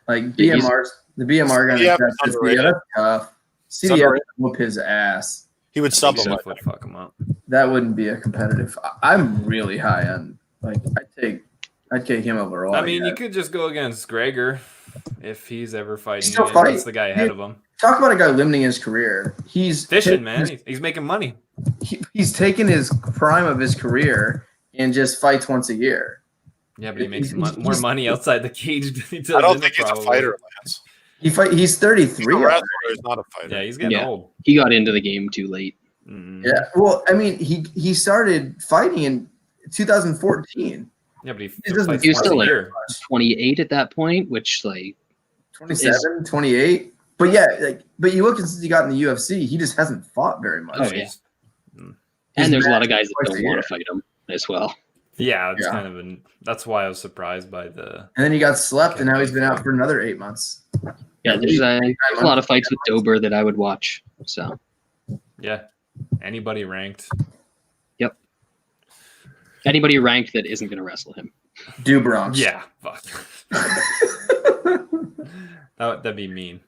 Like Yeah, he's- the BMR guy. CDF That's is underrated. that's tough. CDF underrated. would whoop his ass. He would sub him. CDF Like would fuck him up. That wouldn't be a competitive. I'm really high on. Like I'd take him over all. I mean, guys. you could just go against Gregor if he's ever fighting Still again. fight. That's the guy ahead of him. Talk about a guy limiting his career. He's Fishing, taken man. his- He's making money. he's taken his prime of his career and just fights once a year. Yeah, but he makes He's- more money outside the cage than he does I don't in think it, he's a probably. fighter, Lance. He's He's 33. a wrestler. He's not a fighter. Yeah, he's getting Yeah. old. He got into the game too late. Yeah. Well, I mean, he started fighting in 2014. Yeah, but he doesn't- He was still a like year. 28 at that point, which 27, 28. But yeah, but you look since he got in the UFC, he just hasn't fought very much. Oh, yeah. Mm. and there's a lot of matched guys that twice don't a want year. to fight him as well. Yeah, it's Yeah. kind of that's why I was surprised by the. And then he got slept, and now he's been out for another 8 months. Yeah, there's a lot of fights with Dober that I would watch. So Yeah, anybody ranked. anybody ranked that isn't going to wrestle him. Do Bronx. Yeah, fuck. That'd be mean.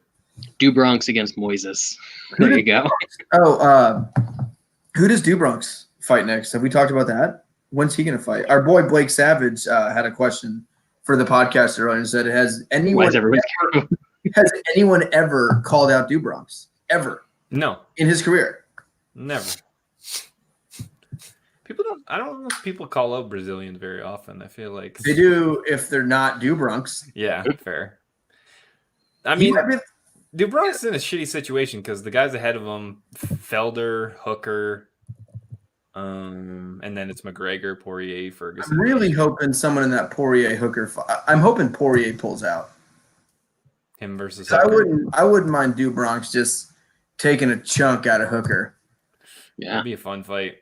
Do Bronx against Moises. There you go. Who does Do Bronx fight next? Have we talked about that? When's he going to fight? Our boy Blake Savage had a question for the podcast earlier and said, "Has Why is everyone anyone ever called out Do Bronx ever No, in his career?" never. People don't. I don't know if people call out Brazilians very often. I feel like They do if they're not Do Bronx. Yeah, fair. I He mean, might be- Dubrov's in a shitty situation because the guys ahead of him, Felder, Hooker, and then it's McGregor, Poirier, Ferguson. I'm really hoping someone in that Poirier Hooker fight. I'm hoping Poirier pulls out. Him versus I Hooker. wouldn't mind Do Bronx just taking a chunk out of Hooker. Yeah. It'd be a fun fight.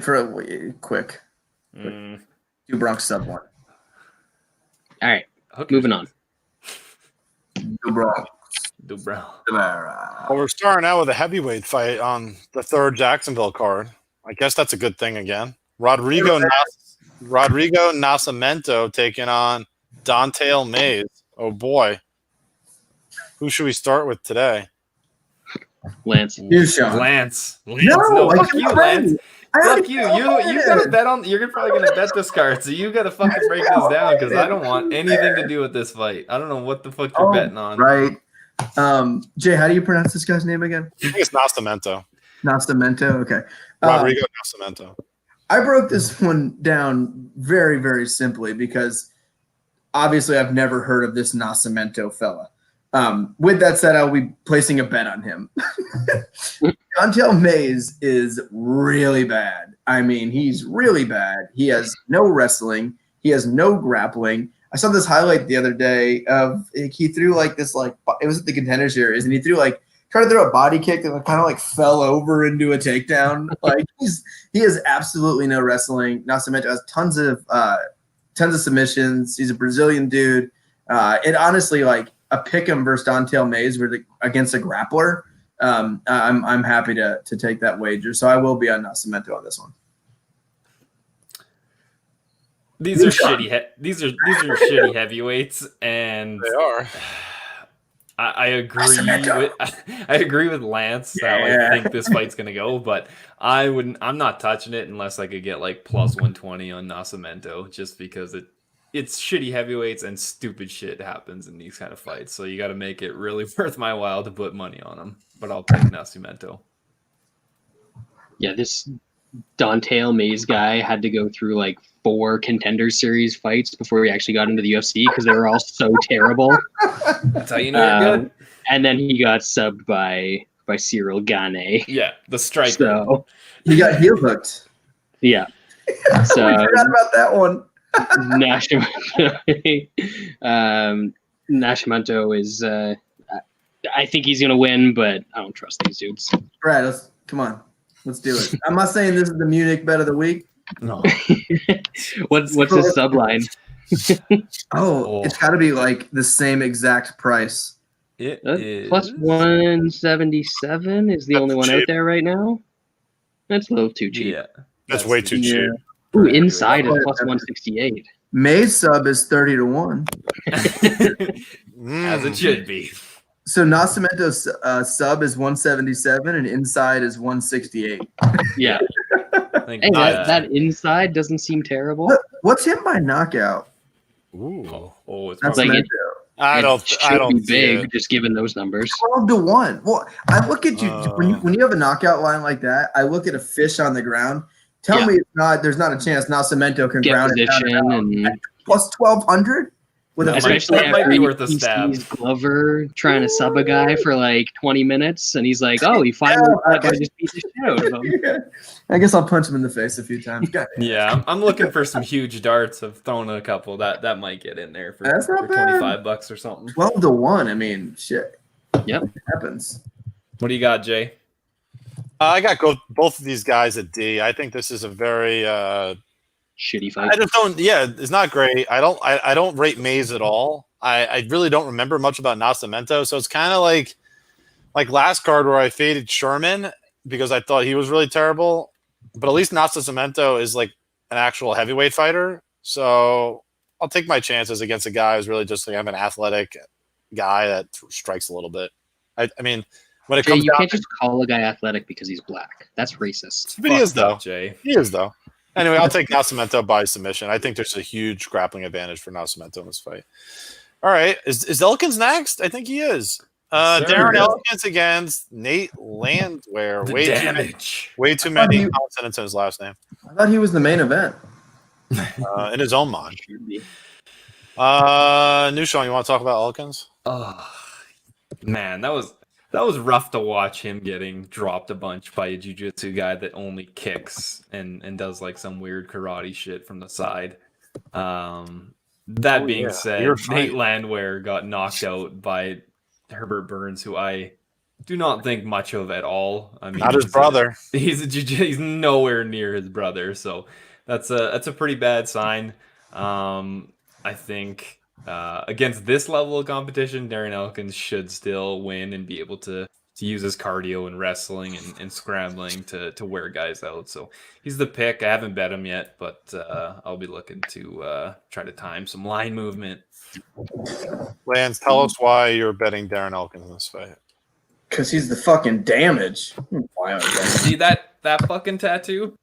For a quick. Mm, Do Bronx sub one. All right. Hooker. Moving on. Do Bronx. Dubrow. Well, we're starting out with a heavyweight fight on the third Jacksonville card. I guess that's a good thing again. Rodrigo Nascimento taking on Don'Tale Mayes. Oh boy. Who should we start with today? Lance. You, Sean. Lance. No, fuck you, Lance. Fuck you. already You gotta bet on. You're probably gonna bet this card, so you gotta fucking break this down because I don't want anything to do with this fight. I don't know what the fuck you're betting on. Right. Jay, how do you pronounce this guy's name again? I think it's Nascimento. Nascimento. Okay. Rodrigo Nascimento. I broke this one down very, very simply because obviously I've never heard of this Nascimento fella. With that said, I'll be placing a bet on him. Don'Tale Mayes is really bad. I mean, he's really bad. He has no wrestling. He has no grappling. I saw this highlight the other day of he threw like this, like it was at the Contender Series, and he threw like tried to throw a body kick and kind of like fell over into a takedown. Like he has absolutely no wrestling. Nascimento has tons of submissions. He's a Brazilian dude. And honestly, like a pick'em versus Don'Tale Mayes against a grappler. I'm happy to take that wager. So I will be on Nascimento on this one. These are shitty. These are shitty heavyweights, and They are. I agree with Lance how Yeah. I think this fight's gonna go, but I'm not touching it unless I could get like plus 120 on Nascimento, just because it's shitty heavyweights and stupid shit happens in these kind of fights. So you got to make it really worth my while to put money on them. But I'll pick Nascimento. Yeah, this Don'Tale Mayes guy had to go through like 4 Contender Series fights before he actually got into the UFC because they were all so terrible. That's how you know you're good. And then he got subbed by Cyril Gane. Yeah, the striker. So He got heel hooked. yeah. We So forgot about that one. Nascimento is I think he's gonna win, but I don't trust these dudes. Brad, come on. Let's do it. I'm not saying this is the Munich bet of the week. No. What's his subline? Oh, it's got to be like the same exact price. It Plus is 177 is the That's only one cheap. out there right now. That's a little too cheap. Yeah. That's way too Yeah. cheap. Ooh, inside is plus 168. May's sub is 30-1. As it should be. So Nascimento's sub is 177 and inside is 168. Yeah. I think Hey, that inside doesn't seem terrible. What's him by knockout? Ooh. it's That's probably like I It don't should be see big, it. just given those numbers. 12-1. Well, I look at you when you have a knockout line like that. I look at a fish on the ground. Tell me there's not a chance Nascimento can Get ground it position down and plus 1,200. with That a Especially might after be he worth a stab. sees Glover trying to sub a guy for like 20 minutes, and he's like, "Oh, he finally that guy just beat the shit out of him." Yeah. I guess I'll punch him in the face a few times. God, Yeah, I'm looking for some huge darts. I've thrown a couple. That might get in there for, That's not for bad. $25 or something. 12-1. I mean, shit. Yep. It happens. What do you got, Jay? I got both of these guys at D. I think this is a very Shitty fight. I just don't. Yeah, it's not great. I don't rate Mays at all. I really don't remember much about Nascimento, so it's kind of like last card where I faded Sherman because I thought he was really terrible. But at least Nascimento is like an actual heavyweight fighter, so I'll take my chances against a guy who's really just like I'm an athletic guy that strikes a little bit. I mean, when it Jay, comes you down can't just call a guy athletic because he's black. That's racist. But he is Fucked up, though. Jay. He is though. Anyway, I'll take Nascimento by submission. I think there's a huge grappling advantage for Nascimento in this fight. All right. Is Elkins next? I think he is. Sir. Darren Elkins against Nate Landwehr. The Way damage. too many consonants in his last name. I thought he was the main event. In his own mind. Nushan, you want to talk about Elkins? Oh, man, that was rough to watch him getting dropped a bunch by a jiu-jitsu guy that only kicks and does like some weird karate shit from the side. That being said, Nate Landwehr got knocked out by Herbert Burns, who I do not think much of at all. I mean, Not his brother. He's nowhere near his brother, so that's a pretty bad sign. I think against this level of competition, Darren Elkins should still win and be able to use his cardio and wrestling and scrambling to wear guys out. So he's the pick. I haven't bet him yet, but I'll be looking to try to time some line movement. Lance, tell us why you're betting Darren Elkins in this fight. Because he's the fucking damage. See that fucking tattoo?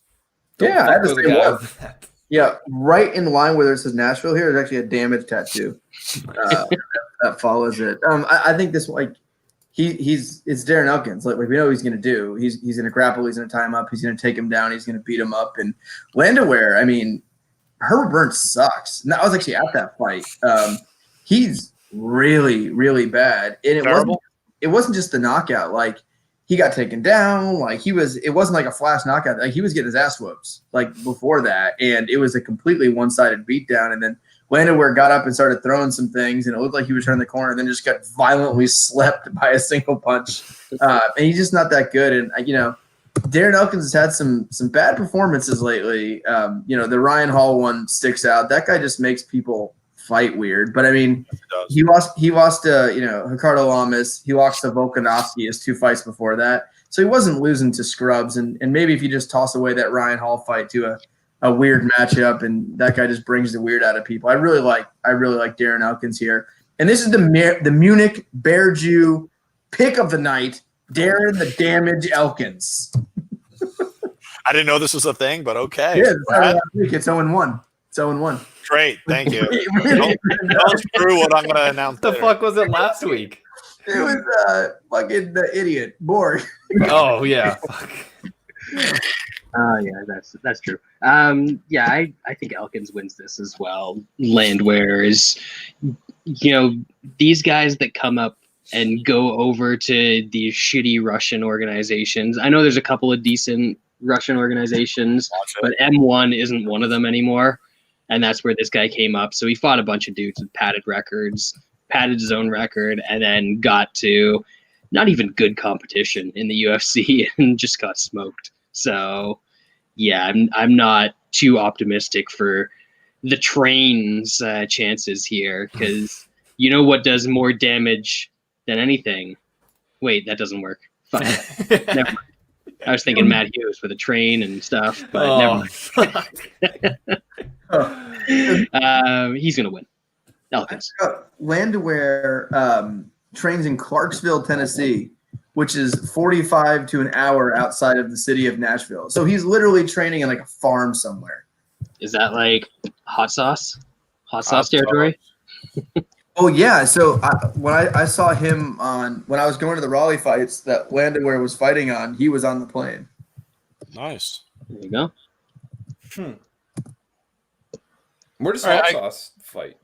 Yeah, I had to Fuck with say a guy what? with that. Yeah, right in line where it says Nashville here is actually a damage tattoo that follows it. I think this it's Darren Elkins. Like we know what he's gonna do. He's gonna grapple. He's gonna tie him up. He's gonna take him down. He's gonna beat him up. And Landwehr, I mean, Herbert Burns sucks. And I was actually at that fight. He's really, really bad. And it wasn't just the knockout. Like he got taken down. Like it wasn't like a flash knockout. Like he was getting his ass whoops like before that. And it was a completely one-sided beatdown. And then Landwehr got up and started throwing some things, and it looked like he was turning the corner, and then just got violently slept by a single punch. And he's just not that good. And Darren Elkins has had some bad performances lately. The Ryan Hall one sticks out. That guy just makes people fight weird. But I mean, he lost to Ricardo Lamas. He lost to Volkanovski his 2 fights before that. So he wasn't losing to scrubs. And maybe if you just toss away that Ryan Hall fight to a weird matchup, and that guy just brings the weird out of people. I really like Darren Elkins here. And this is the Munich Bear Jew pick of the night, Darren the Damage Elkins. I didn't know this was a thing, but okay. Yeah, it's 0-1. It's 0-1. Great, thank you. Don't screw what I'm going to announce. What the fuck was it last week? It was fucking the idiot Borg. Oh yeah, fuck. Oh yeah, that's true. I think Elkins wins this as well. Landwehr is, these guys that come up and go over to these shitty Russian organizations. I know there's a couple of decent Russian organizations, but M1 isn't one of them anymore. And that's where this guy came up. So he fought a bunch of dudes with padded records, padded his own record, and then got to not even good competition in the UFC and just got smoked. So yeah, I'm not too optimistic for the Train's chances here, because what does more damage than anything? Wait, that doesn't work. Fuck. Never mind. I was thinking Matt Hughes for the Train and stuff, but never mind. He's gonna win. Elkins. Landwehr trains in Clarksville, Tennessee, which is 45 to an hour outside of the city of Nashville. So he's literally training in like a farm somewhere. Is that like hot sauce? Hot sauce territory? Oh yeah. So when I saw him when I was going to the Raleigh fights that Landwehr was fighting on, he was on the plane. Nice. There you go. Where does Hot Sauce fight?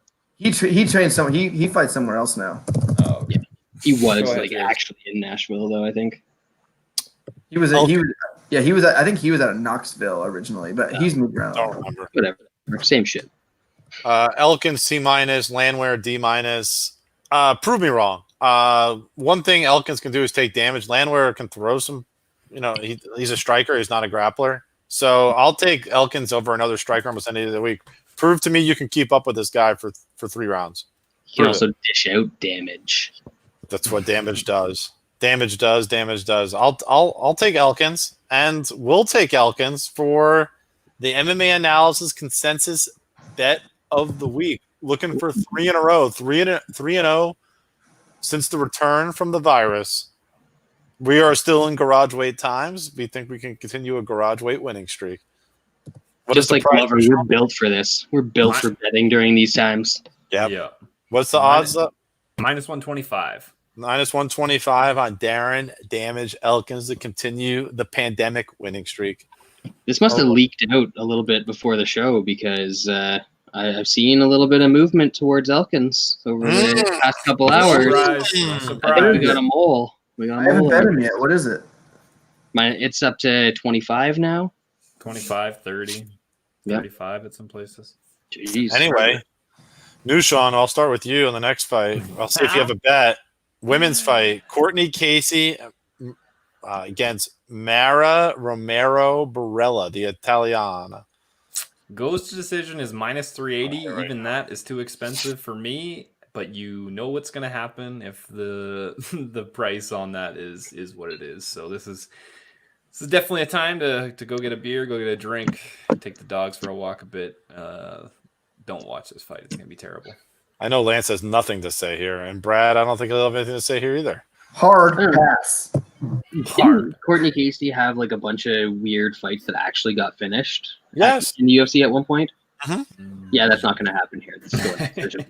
He trains some. He fights somewhere else now. Oh, Yeah. He was Go ahead, like James. actually in Nashville though, I think. He was. Okay. He was. Yeah, he was. I think he was out of Knoxville originally, but he's moved around. Don't remember. Whatever. Same shit. Elkins C-, Landwehr D-. Prove me wrong. One thing Elkins can do is take damage. Landwehr can throw some. He's a striker. He's not a grappler. So I'll take Elkins over another striker almost any day of the week. Prove to me you can keep up with this guy for 3 rounds. He can also dish out damage. That's what damage does. Damage does. I'll take Elkins, and we'll take Elkins for the MMA Analysis consensus bet of the week. Looking for 3 in a row, 3-0 since the return from the virus. We are still in garage weight times. We think we can continue a garage weight winning streak. What is Just the like price? Glover, we're built for this. We're built for betting during these times. Yep. yeah. What's the odds? Minus 125. Minus 125 on Darren Damage Elkins to continue the pandemic winning streak. This must have leaked out a little bit before the show because I've seen a little bit of movement towards Elkins over the past couple hours. Surprise. I think we got a mole. We got I a haven't mole. bet him yet. What is it? It's up to 25 now. 25, 30, Yeah. 35 at some places. Jeez. Anyway, Sean, I'll start with you on the next fight. I'll see if you have a bet. Women's fight: Courtney Casey against Mara Romero Barella, the Italiana. Goes to decision is minus 380. Even that is too expensive for me. But you know what's going to happen if the the price on that is what it is. So this is definitely a time to go get a beer, go get a drink, take the dogs for a walk a bit. Don't watch this fight. It's going to be terrible. I know Lance has nothing to say here, and Brad, I don't think he'll have anything to say here either. Hard pass. Didn't Courtney Casey have like a bunch of weird fights that actually got finished? Yes. In the UFC at one point? Mhm. Yeah, that's not going to happen here. This is going to decision.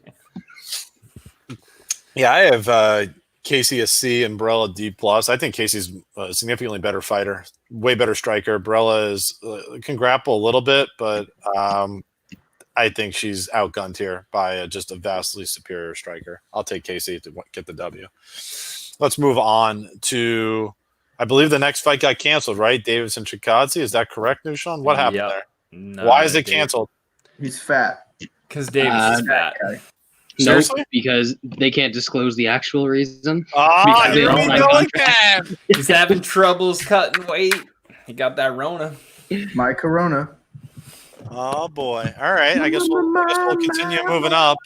Yeah, I have Casey a C and Barella D+. I think Casey's a significantly better fighter, way better striker. Barella is can grapple a little bit, but I think she's outgunned here by just a vastly superior striker. I'll take Casey to get the W. Let's move on to, I believe the next fight got canceled, right? Davidson Chikadze. Is that correct, Nushan? What happened Yep. there? No, Why is it canceled? He's fat. Because Davis is fat. guy. No, Seriously? because they can't disclose the actual reason. Ah, Because here they we don't go like again. He's having troubles cutting weight. He got that Rona. My Corona. Oh boy! All right, I guess we'll continue moving up.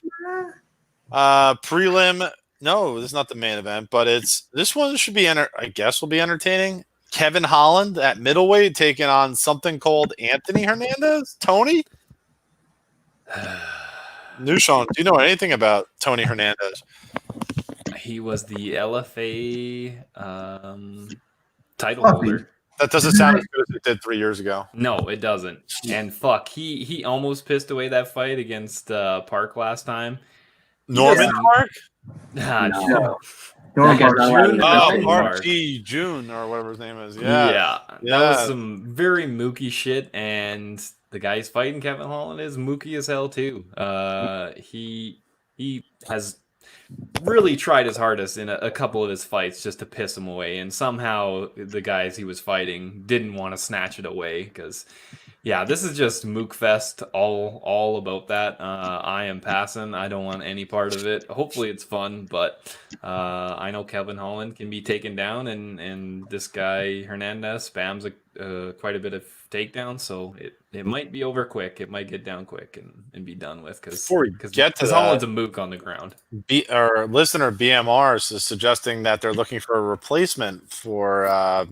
Prelim. No, this is not the main event, but this one should be I guess will be entertaining. Kevin Holland at middleweight taking on something called Anthony Hernandez. Tony. Nushan, do you know anything about Tony Hernandez? He was the LFA title Puppy. holder. That doesn't sound as good as it did 3 years ago. No, it doesn't. And fuck, he almost pissed away that fight against Park last time. Norman doesn't- Park? Ah, No. no. Norman That guy's Park. not allowed in the Oh, building. Mark G. June or whatever his name is. Yeah. That was some very mookie shit, and the guy he's fighting, Kevin Holland, is mookie as hell too. He has really tried his hardest in a couple of his fights just to piss him away, and somehow the guys he was fighting didn't want to snatch it away because, yeah, this is just Mook Fest, all about that. I am passing. I don't want any part of it. Hopefully it's fun, but I know Kevin Holland can be taken down, and this guy Hernandez spams quite a bit of takedowns, so it might be over quick. It might get down quick and be done with Before we get to that, Holland's a mook on the ground. Our listener BMR is suggesting that they're looking for a replacement for.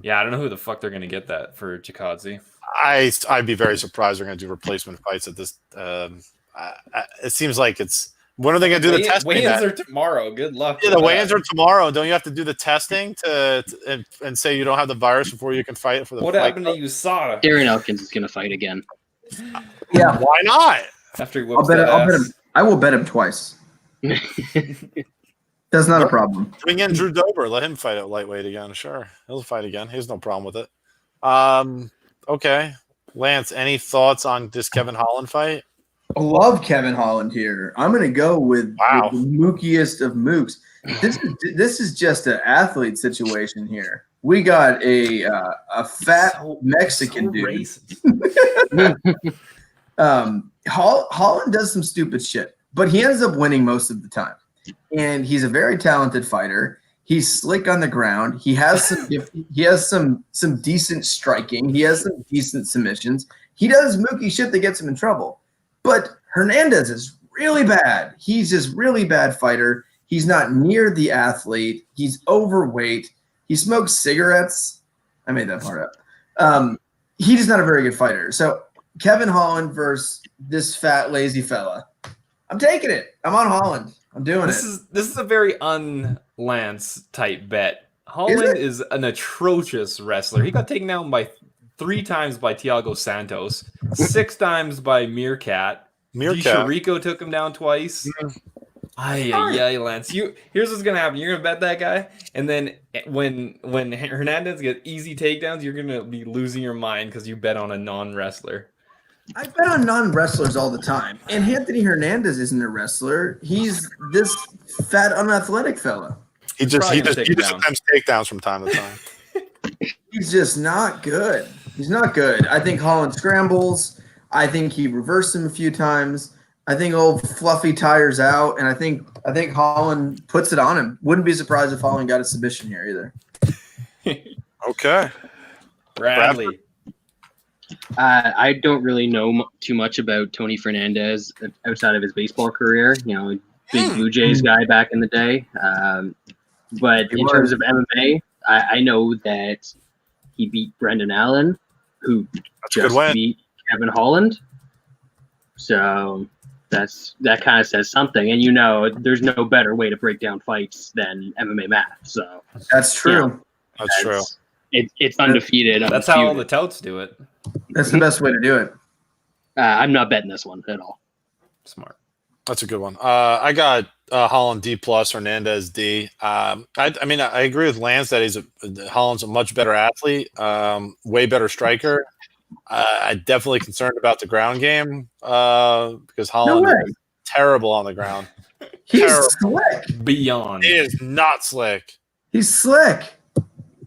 Yeah, I don't know who the fuck they're gonna get that for Chikadze. I'd be very surprised they're going to do replacement fights at this. It seems like it's. When are they going to do the testing? Weigh-ins are tomorrow. Good luck. Yeah, the weigh-ins are tomorrow. Don't you have to do the testing and say you don't have the virus before you can fight for the What fight happened to USADA? Darren Elkins is going to fight again. Yeah, Why not? After he I'll whoops bet that him. ass. I will bet him twice. That's not a problem. Bring in Drew Dober. Let him fight at lightweight again. Sure, he'll fight again. He has no problem with it. Okay, Lance. Any thoughts on this Kevin Holland fight? I love Kevin Holland here. I'm going to go with the mookiest of mooks. This is just an athlete situation here. We got a fat Mexican dude. Holland does some stupid shit, but he ends up winning most of the time. And he's a very talented fighter. He's slick on the ground. He has some decent striking. He has some decent submissions. He does mookie shit that gets him in trouble. But Fernandez is really bad. He's just really bad fighter. He's not near the athlete. He's overweight. He smokes cigarettes. I made that part up. He's just not a very good fighter. So Kevin Holland versus this fat, lazy fella. I'm taking it. I'm on Holland. I'm doing it. This is a very un-Lance type bet. Holland is an atrocious wrestler. He got taken down by 3 times by Thiago Santos, 6 times by Meerkat. Chirico took him down twice. Ay, Lance. Here's what's gonna happen. You're gonna bet that guy, and then when Hernandez gets easy takedowns, you're gonna be losing your mind because you bet on a non-wrestler. I bet on non-wrestlers all the time. And Anthony Hernandez isn't a wrestler. He's this fat, unathletic fella. He just sometimes takedowns from time to time. He's just not good. He's not good. I think Holland scrambles. I think he reversed him a few times. I think old Fluffy tires out, and I think Holland puts it on him. Wouldn't be surprised if Holland got a submission here either. Okay. Bradley. I don't really know too much about Tony Fernandez outside of his baseball career. You know, big Blue Jays guy back in the day. But in terms of MMA, I know that he beat Brendan Allen, who just beat Kevin Holland. So that kind of says something. And you know, there's no better way to break down fights than MMA math. So that's true. That's true. It's undefeated. That's how all the touts do it. That's the best way to do it. I'm not betting this one at all. Smart. That's a good one. I got Holland D+, Hernandez D. I mean, I agree with Lance that Holland's a much better athlete, way better striker. I'm definitely concerned about the ground game because Holland is terrible on the ground. He's slick. Beyond. He is not slick. He's slick.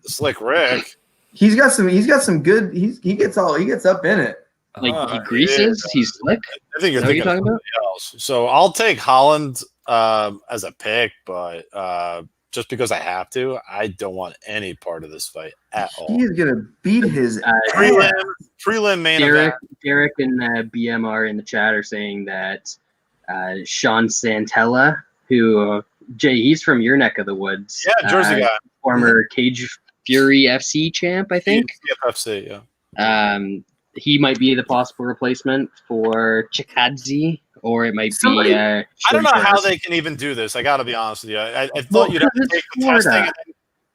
Slick Rick. He's got some good. He gets up in it. Like he greases. Yeah. He's slick. I think you're thinking of something else. So I'll take Holland as a pick, but just because I have to, I don't want any part of this fight at all. He's gonna beat his prelim main event. Derek and BM are in the chat are saying that Sean Santella, who Jay, he's from your neck of the woods. Yeah, Jersey guy, former Cage Fury FC champ, I think. CFFC, yeah. He might be the possible replacement for Chikadze, or it might be. I don't know how they can even do this. I got to be honest with you. I thought you'd have to take the testing. And then,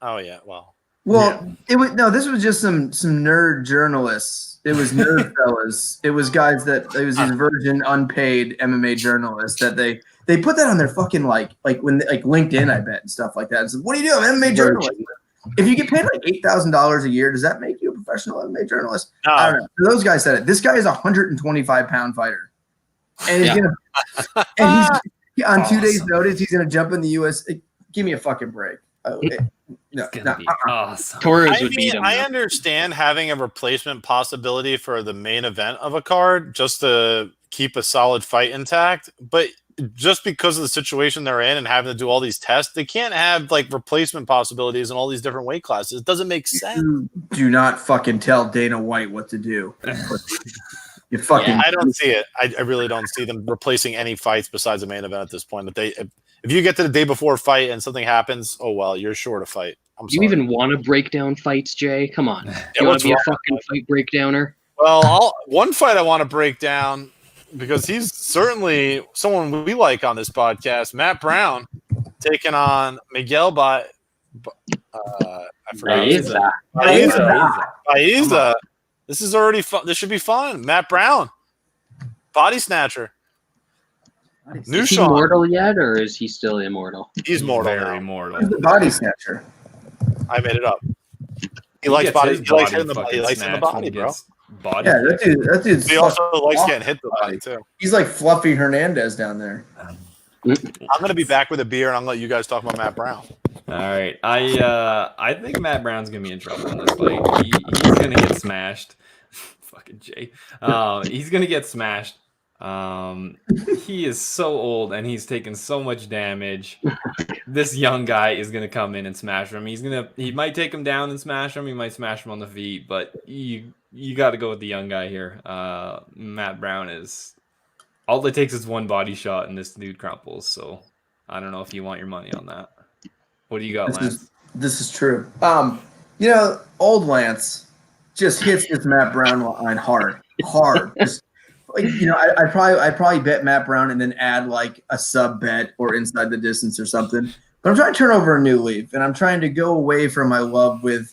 oh yeah, well. It was This was just some nerd journalists. It was nerd fellas. It was guys it was these virgin unpaid MMA journalists that they put that on their fucking like LinkedIn, I bet, and stuff like that. And said, what do you do? I'm an MMA journalist. If you get paid like $8,000 a year, does that make you a professional MMA journalist? No. I don't know. Those guys said it. This guy is a 125-pound fighter, and he's on 2 days' notice. He's gonna jump in the US. Give me a fucking break. Awesome. Torres would beat him. I understand having a replacement possibility for the main event of a card just to keep a solid fight intact, but just because of the situation they're in and having to do all these tests, they can't have like replacement possibilities in all these different weight classes. It doesn't make sense. Do not fucking tell Dana White what to do. You fucking. I don't see it. I really don't see them replacing any fights besides the main event at this point. If you get to the day before a fight and something happens, oh well, you're short a fight. I'm sorry. You even want to break down fights, Jay? Come on. You want to be a fucking fight breakdowner? Well, one fight I want to break down, because he's certainly someone we like on this podcast, Matt Brown, taking on Miguel I forgot. Baeza. This is already fun. This should be fun. Matt Brown, body snatcher. Is he mortal yet, or is he still immortal? He's mortal. Very now. mortal. He's the body snatcher. I made it up. He likes body. He likes hitting the body, bro. body. Yeah, that dude's He also fucking likes awesome getting hit the body too. He's like Fluffy Hernandez down there. I'm gonna be back with a beer, and I'm gonna let you guys talk about Matt Brown. All right, I think Matt Brown's gonna be in trouble in this fight. He's gonna get smashed. Fucking Jay. He's gonna get smashed. He is so old and he's taken so much damage. This young guy is gonna come in and smash him. He might take him down and smash him. He might smash him on the feet, but you got to go with the young guy here. Matt Brown is all it takes is one body shot and this dude crumples. So I don't know if you want your money on that. What do you got, Lance? This is true. Old Lance just hits this Matt Brown line hard. Just, I probably bet Matt Brown and then add like a sub bet or inside the distance or something. But I'm trying to turn over a new leaf, and I'm trying to go away from my love with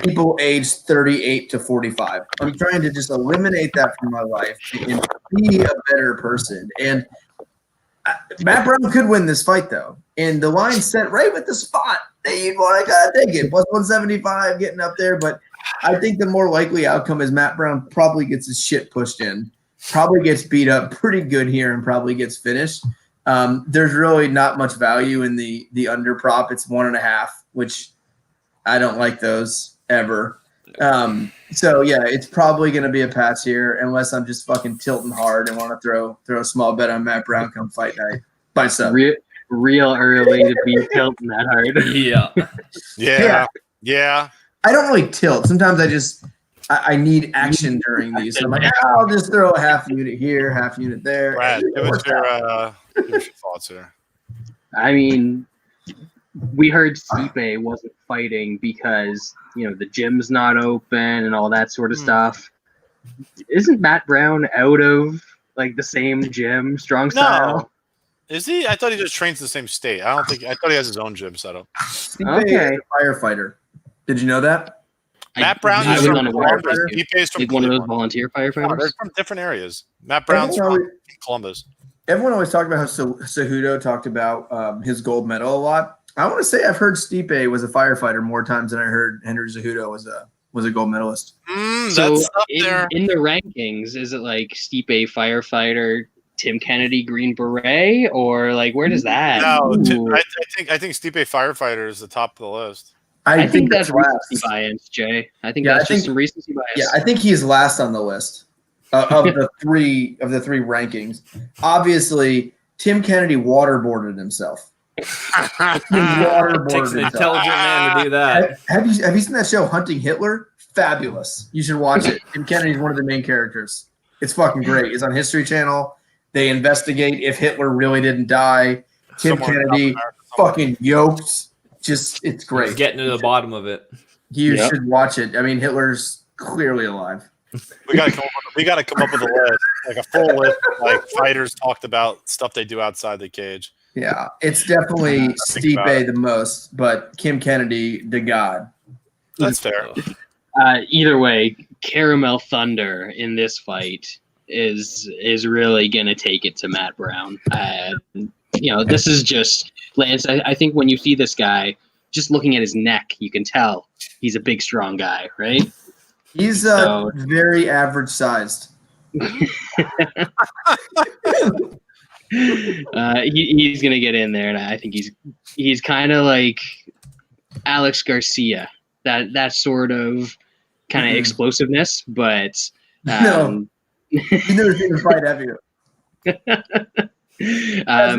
people aged 38 to 45. I'm trying to just eliminate that from my life and be a better person. And Matt Brown could win this fight, though. And the line's set right with the spot. I gotta take it. Plus 175 getting up there. But I think the more likely outcome is Matt Brown probably gets his shit pushed in, probably gets beat up pretty good here, and probably gets finished. There's really not much value in the under prop. It's 1.5, which I don't like those ever. So yeah, it's probably going to be a pass here unless I'm just fucking tilting hard and want to throw a small bet on Matt Brown come fight night by sub. Real early to be tilting that hard. Yeah. I don't really tilt. Sometimes I need action during these. So I'm like, I'll just throw a half unit here, half unit there. Brad, give us your thoughts here. I mean, we heard Stipe wasn't fighting because the gym's not open and all that sort of stuff. Isn't Matt Brown out of like the same gym, strong style? No. Is he? I thought he just trains in the same state. I thought he has his own gym setup. Stipe is a firefighter. Did you know that? Matt Brown is from one of those volunteer firefighters. No, they're from different areas. Matt Brown's from Columbus. Everyone always talked about how Cejudo talked about his gold medal a lot. I want to say I've heard Stipe was a firefighter more times than I heard Henry Cejudo was a gold medalist. So that's up there. In the rankings, is it like Stipe firefighter, Tim Kennedy Green Beret, or like where does that? No, I think Stipe firefighter is the top of the list. I think that's recency bias, Jay. I think that's just some recency bias. Yeah, I think he's last on the list of the three rankings. Obviously, Tim Kennedy waterboarded himself. Takes an intelligent man to do that. Have you seen that show Hunting Hitler? Fabulous. You should watch it. Tim Kennedy's one of the main characters. It's fucking great. It's on History Channel. They investigate if Hitler really didn't die. Tim Kennedy fucking yoked. It's great. He's getting to the bottom of it. You should watch it. I mean, Hitler's clearly alive. We gotta come up with a list, like a full list of like fighters talked about stuff they do outside the cage. Yeah, it's definitely Stipe the most, but Kim Kennedy, the god. That's fair. Either way, Caramel Thunder in this fight is really gonna take it to Matt Brown. This is just Lance. I think when you see this guy, just looking at his neck, you can tell he's a big, strong guy, right? He's very average sized. He's gonna get in there, and I think he's kind of like Alex Garcia, that sort of kind of explosiveness, but no, you never seen him fight, have you?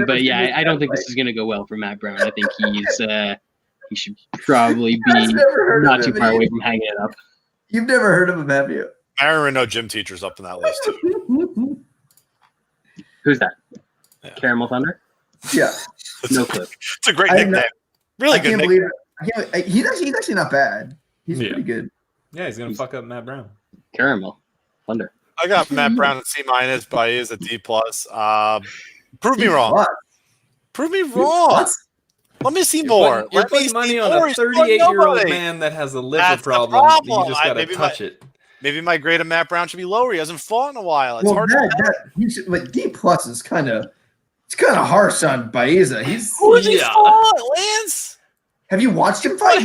But yeah, I don't think this is gonna go well for Matt Brown. I think he should probably be not too far away from hanging it up. You've never heard of him, have you? I remember no gym teachers up in that list. Who's that? Yeah. Caramel Thunder? Yeah. No clue. It's a great nickname. Really good nickname. He's actually not bad. He's pretty good. Yeah, he's gonna fuck up Matt Brown. Caramel Thunder. I got Matt Brown at C-, Baez at D+. Prove me wrong. Prove me wrong. Let me see more. You're putting money on a 38-year-old man that has a liver problem. You just gotta touch it. Maybe my grade of Matt Brown should be lower. He hasn't fought in a while. It's hard to tell. But D+ is kind of harsh on Baeza. Who has he fought, Lance? Have you watched him fight?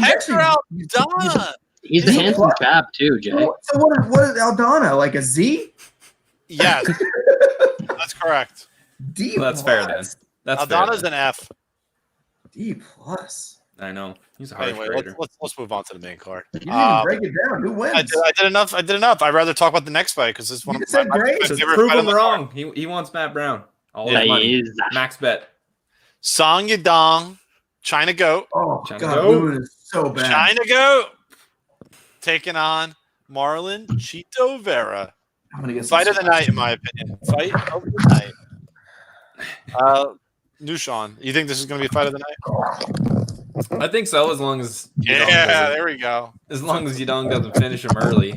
He's the D handsome plus. chap too, Jay. So what is Aldana, like a Z? Yes, that's correct. D Well, that's fair then. That's Aldana's fair. an F. D plus. I know. He's a harsh Anyway, grader. let's move on to the main card. You didn't even break it down. Who wins? I did enough. I'd rather talk about the next fight because it's one You of said my great. Just favorite prove fight on him the wrong. card. He wants Matt Brown. All Yeah, his money. he is. Max bet. Song Yadong, China Goat. Oh China God, Goat. Moon is so bad. China Goat taking on Marlon Chito Vera. I'm gonna get some Fight of the night, in my opinion. Fight of the night. Nushan, you think this is going to be fight of the night? I think so, as long as There we go. as long as Yadong doesn't finish him early.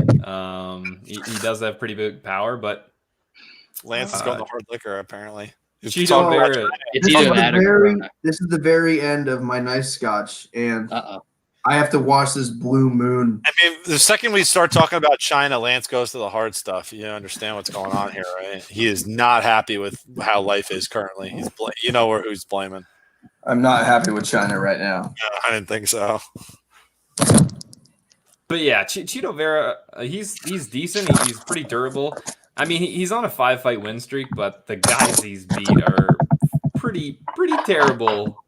He does have pretty big power, but Lance is going the hard liquor apparently. He's Chito talking about Vera. It's This is, either the that or very, Corona. this is the very end of my nice scotch, and Uh-oh. I have to watch this Blue Moon. I mean, the second we start talking about China, Lance goes to the hard stuff. You understand what's going on here, right? He is not happy with how life is currently. You know who's blaming. I'm not happy with China right now. I didn't think so. But yeah, Chito Vera, he's decent. He's pretty durable. I mean, he's on a 5-fight win streak, but the guys he's beat are pretty terrible.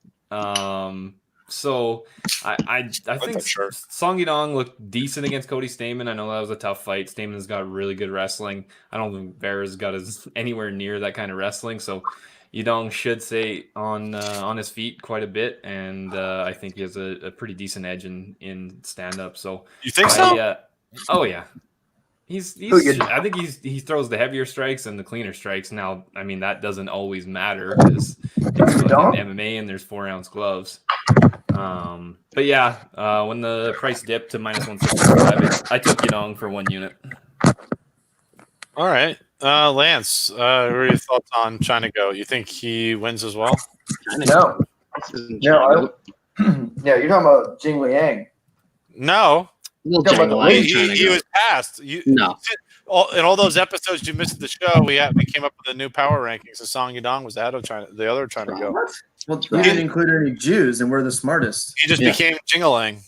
So I think Sure. Song Yadong looked decent against Cody Stamen. I know that was a tough fight. Stamen's got really good wrestling. I don't think Vera's got anywhere near that kind of wrestling. So Yadong should stay on his feet quite a bit, and I think he has a pretty decent edge in stand up. So You think so? Oh yeah. I think he throws the heavier strikes and the cleaner strikes. Now, I mean, that doesn't always matter because it's MMA and there's 4-ounce gloves. But yeah, when the price dipped to -165, I took Yadong for 1 unit. All right. Lance, what are your thoughts on China Goat? You think he wins as well? No, yeah, you're talking about Jing Liang. No. Little Yeah, but jangle He was passed. No. In all those episodes you missed the show, we came up with a new power rankings. The Song Yadong was ahead of China, the other China Goat. What? Well, you didn't include any Jews, and we're the smartest. He just became Jingaling.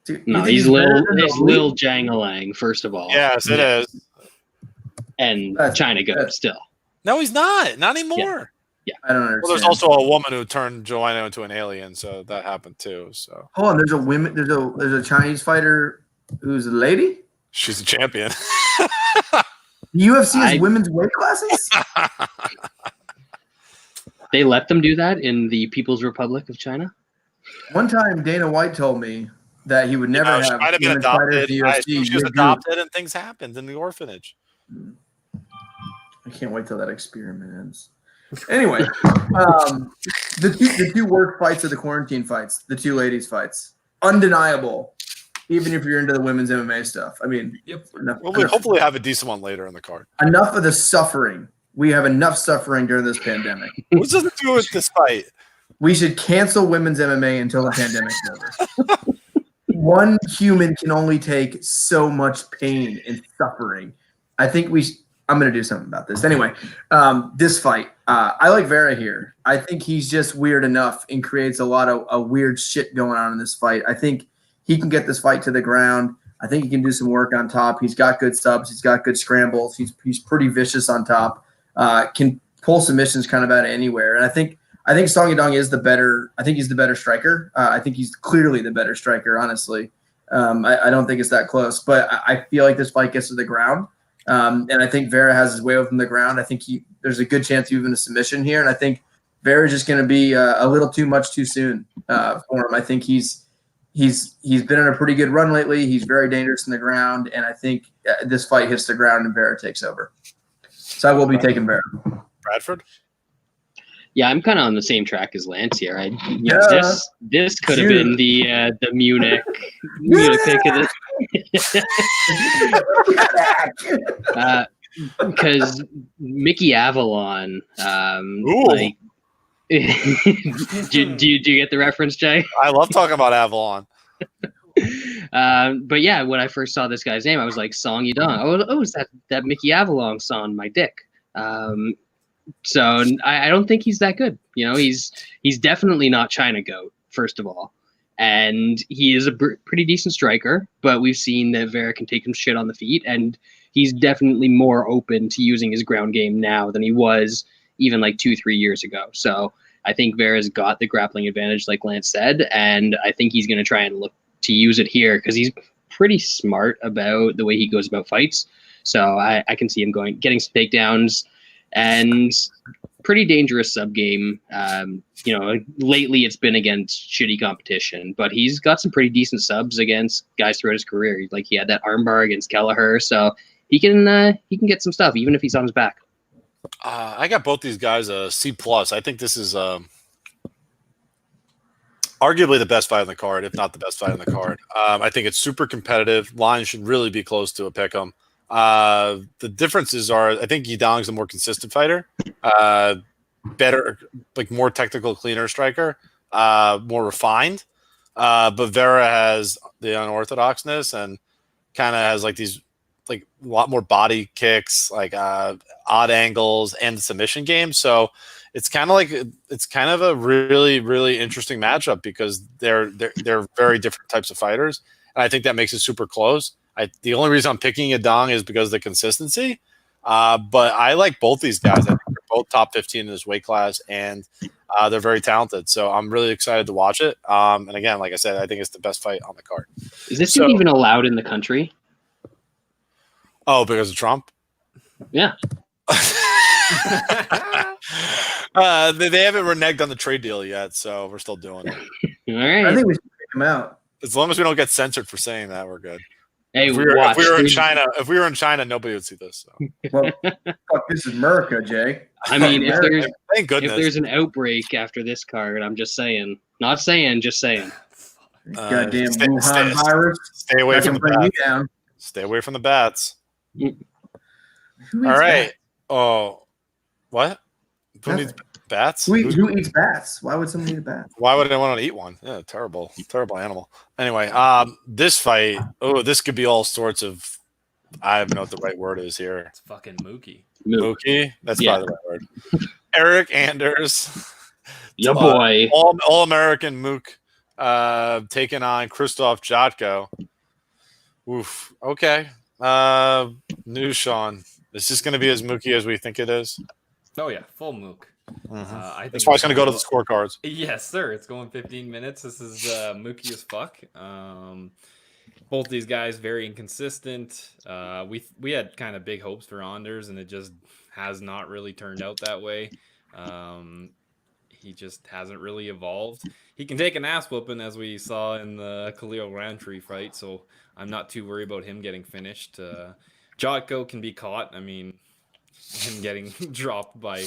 Dude, No, you think he's better Lil, than the he's elite? Lil Jangalang, first of all. Yes, it is. And That's- China Goat that's- still. No, he's not. Not anymore. I don't understand. Well, there's also a woman who turned Joanna into an alien, so that happened too. So Hold on, there's a Chinese fighter who's a lady. she's a champion. The UFC has I- women's weight classes. They let them do that in the People's Republic of China? One time, Dana White told me that he would never She have might have been women's fighters adopted. in the I UFC. assume she was Good adopted, and things happened in the orphanage. group. I can't wait till that experiment ends. Anyway, the two worst fights are the quarantine fights, the two ladies fights, undeniable. Even if you're into the women's MMA stuff, I mean, Yep. Well, we hopefully have a decent one later in the card. enough of the suffering. We have enough suffering during this pandemic. What does it do with this fight? We should cancel women's MMA until the pandemic's over. One human can only take so much pain and suffering. I think I'm going to do something about this. Anyway, this fight, I like Vera here. I think he's just weird enough and creates a lot of weird shit going on in this fight. I think he can get this fight to the ground. I think he can do some work on top. He's got good subs. He's got good scrambles. He's pretty vicious on top. Can pull submissions kind of out of anywhere. And I think Song Yadong is the better. I think he's the better striker. I think he's clearly the better striker. Honestly, I don't think it's that close. But I feel like this fight gets to the ground, and I think Vera has his way over from the ground. I think there's a good chance of even a submission here, and I think Vera's just going to be a little too much too soon for him. I think he's been on a pretty good run lately. He's very dangerous in the ground, and I think this fight hits the ground and Vera takes over. So I will be taking Vera. Bradford? Yeah, I'm kind of on the same track as Lance here. Yeah. This could have been the Munich pick of the because Mickey Avalon, like, do you get the reference, Jay? I love talking about Avalon. But yeah, when I first saw this guy's name, I was like, Song Yadong. Oh, is that Mickey Avalon song, my dick? So I don't think he's that good. You know, he's definitely not China Goat, first of all. And he is a pretty decent striker, but we've seen that Vera can take some shit on the feet, and he's definitely more open to using his ground game now than he was even like 2-3 years ago. So I think Vera's got the grappling advantage, like Lance said, and I think he's going to try and look to use it here because he's pretty smart about the way he goes about fights. So I can see him getting some takedowns and pretty dangerous sub game. Lately it's been against shitty competition, but he's got some pretty decent subs against guys throughout his career. Like he had that armbar against Kelleher, so he can get some stuff even if he's on his back. I got both these guys a C+. I think this is arguably the best fight on the card, if not the best fight on the card. I think it's super competitive. Line should really be close to a pick'em. The differences are, I think Yidong's a more consistent fighter, better, like more technical, cleaner striker, more refined. But Vera has the unorthodoxness and kind of has like these, like a lot more body kicks, like odd angles and the submission game. So it's kind of a really, really interesting matchup because they're very different types of fighters. And I think that makes it super close. The only reason I'm picking Yidong is because of the consistency. But I like both these guys. I think they're both top 15 in this weight class, and they're very talented. So I'm really excited to watch it. And again, like I said, I think it's the best fight on the card. Is this even allowed in the country? Oh, because of Trump? Yeah. They haven't reneged on the trade deal yet, so we're still doing it. All right. I think we should pick him out. As long as we don't get censored for saying that, we're good. Hey, if we were in China, nobody would see this. So. Well, fuck, this is America, Jay. I mean, Thank goodness. If there's an outbreak after this card, I'm just saying. Not saying, just saying. Goddamn Wuhan virus. Stay away from the bats. Down. Stay away from the bats. Who eats All right. Bats? Oh, what? Who needs bats? Who eats bats? Why would someone eat a bat? Why would I want to eat one? Yeah, terrible animal. Anyway, this fight, this could be all sorts of, I don't know what the right word is here. It's fucking Mookie. Mookie? That's probably the right word. Eric Anders. Your boy. All-American Mook taking on Krzysztof Jotko. Oof. Okay. New Sean. Is this going to be as Mookie as we think it is? Oh, yeah. Full Mook. Mm-hmm. I think that's why it's going to go to the scorecards. Yes, sir. It's going 15 minutes. This is Mookie as fuck. Both these guys very inconsistent. We had kind of big hopes for Anders, and it just has not really turned out that way. He just hasn't really evolved. He can take an ass whooping, as we saw in the Khalil Roundtree fight, so I'm not too worried about him getting finished. Jotko can be caught. I mean, him getting dropped by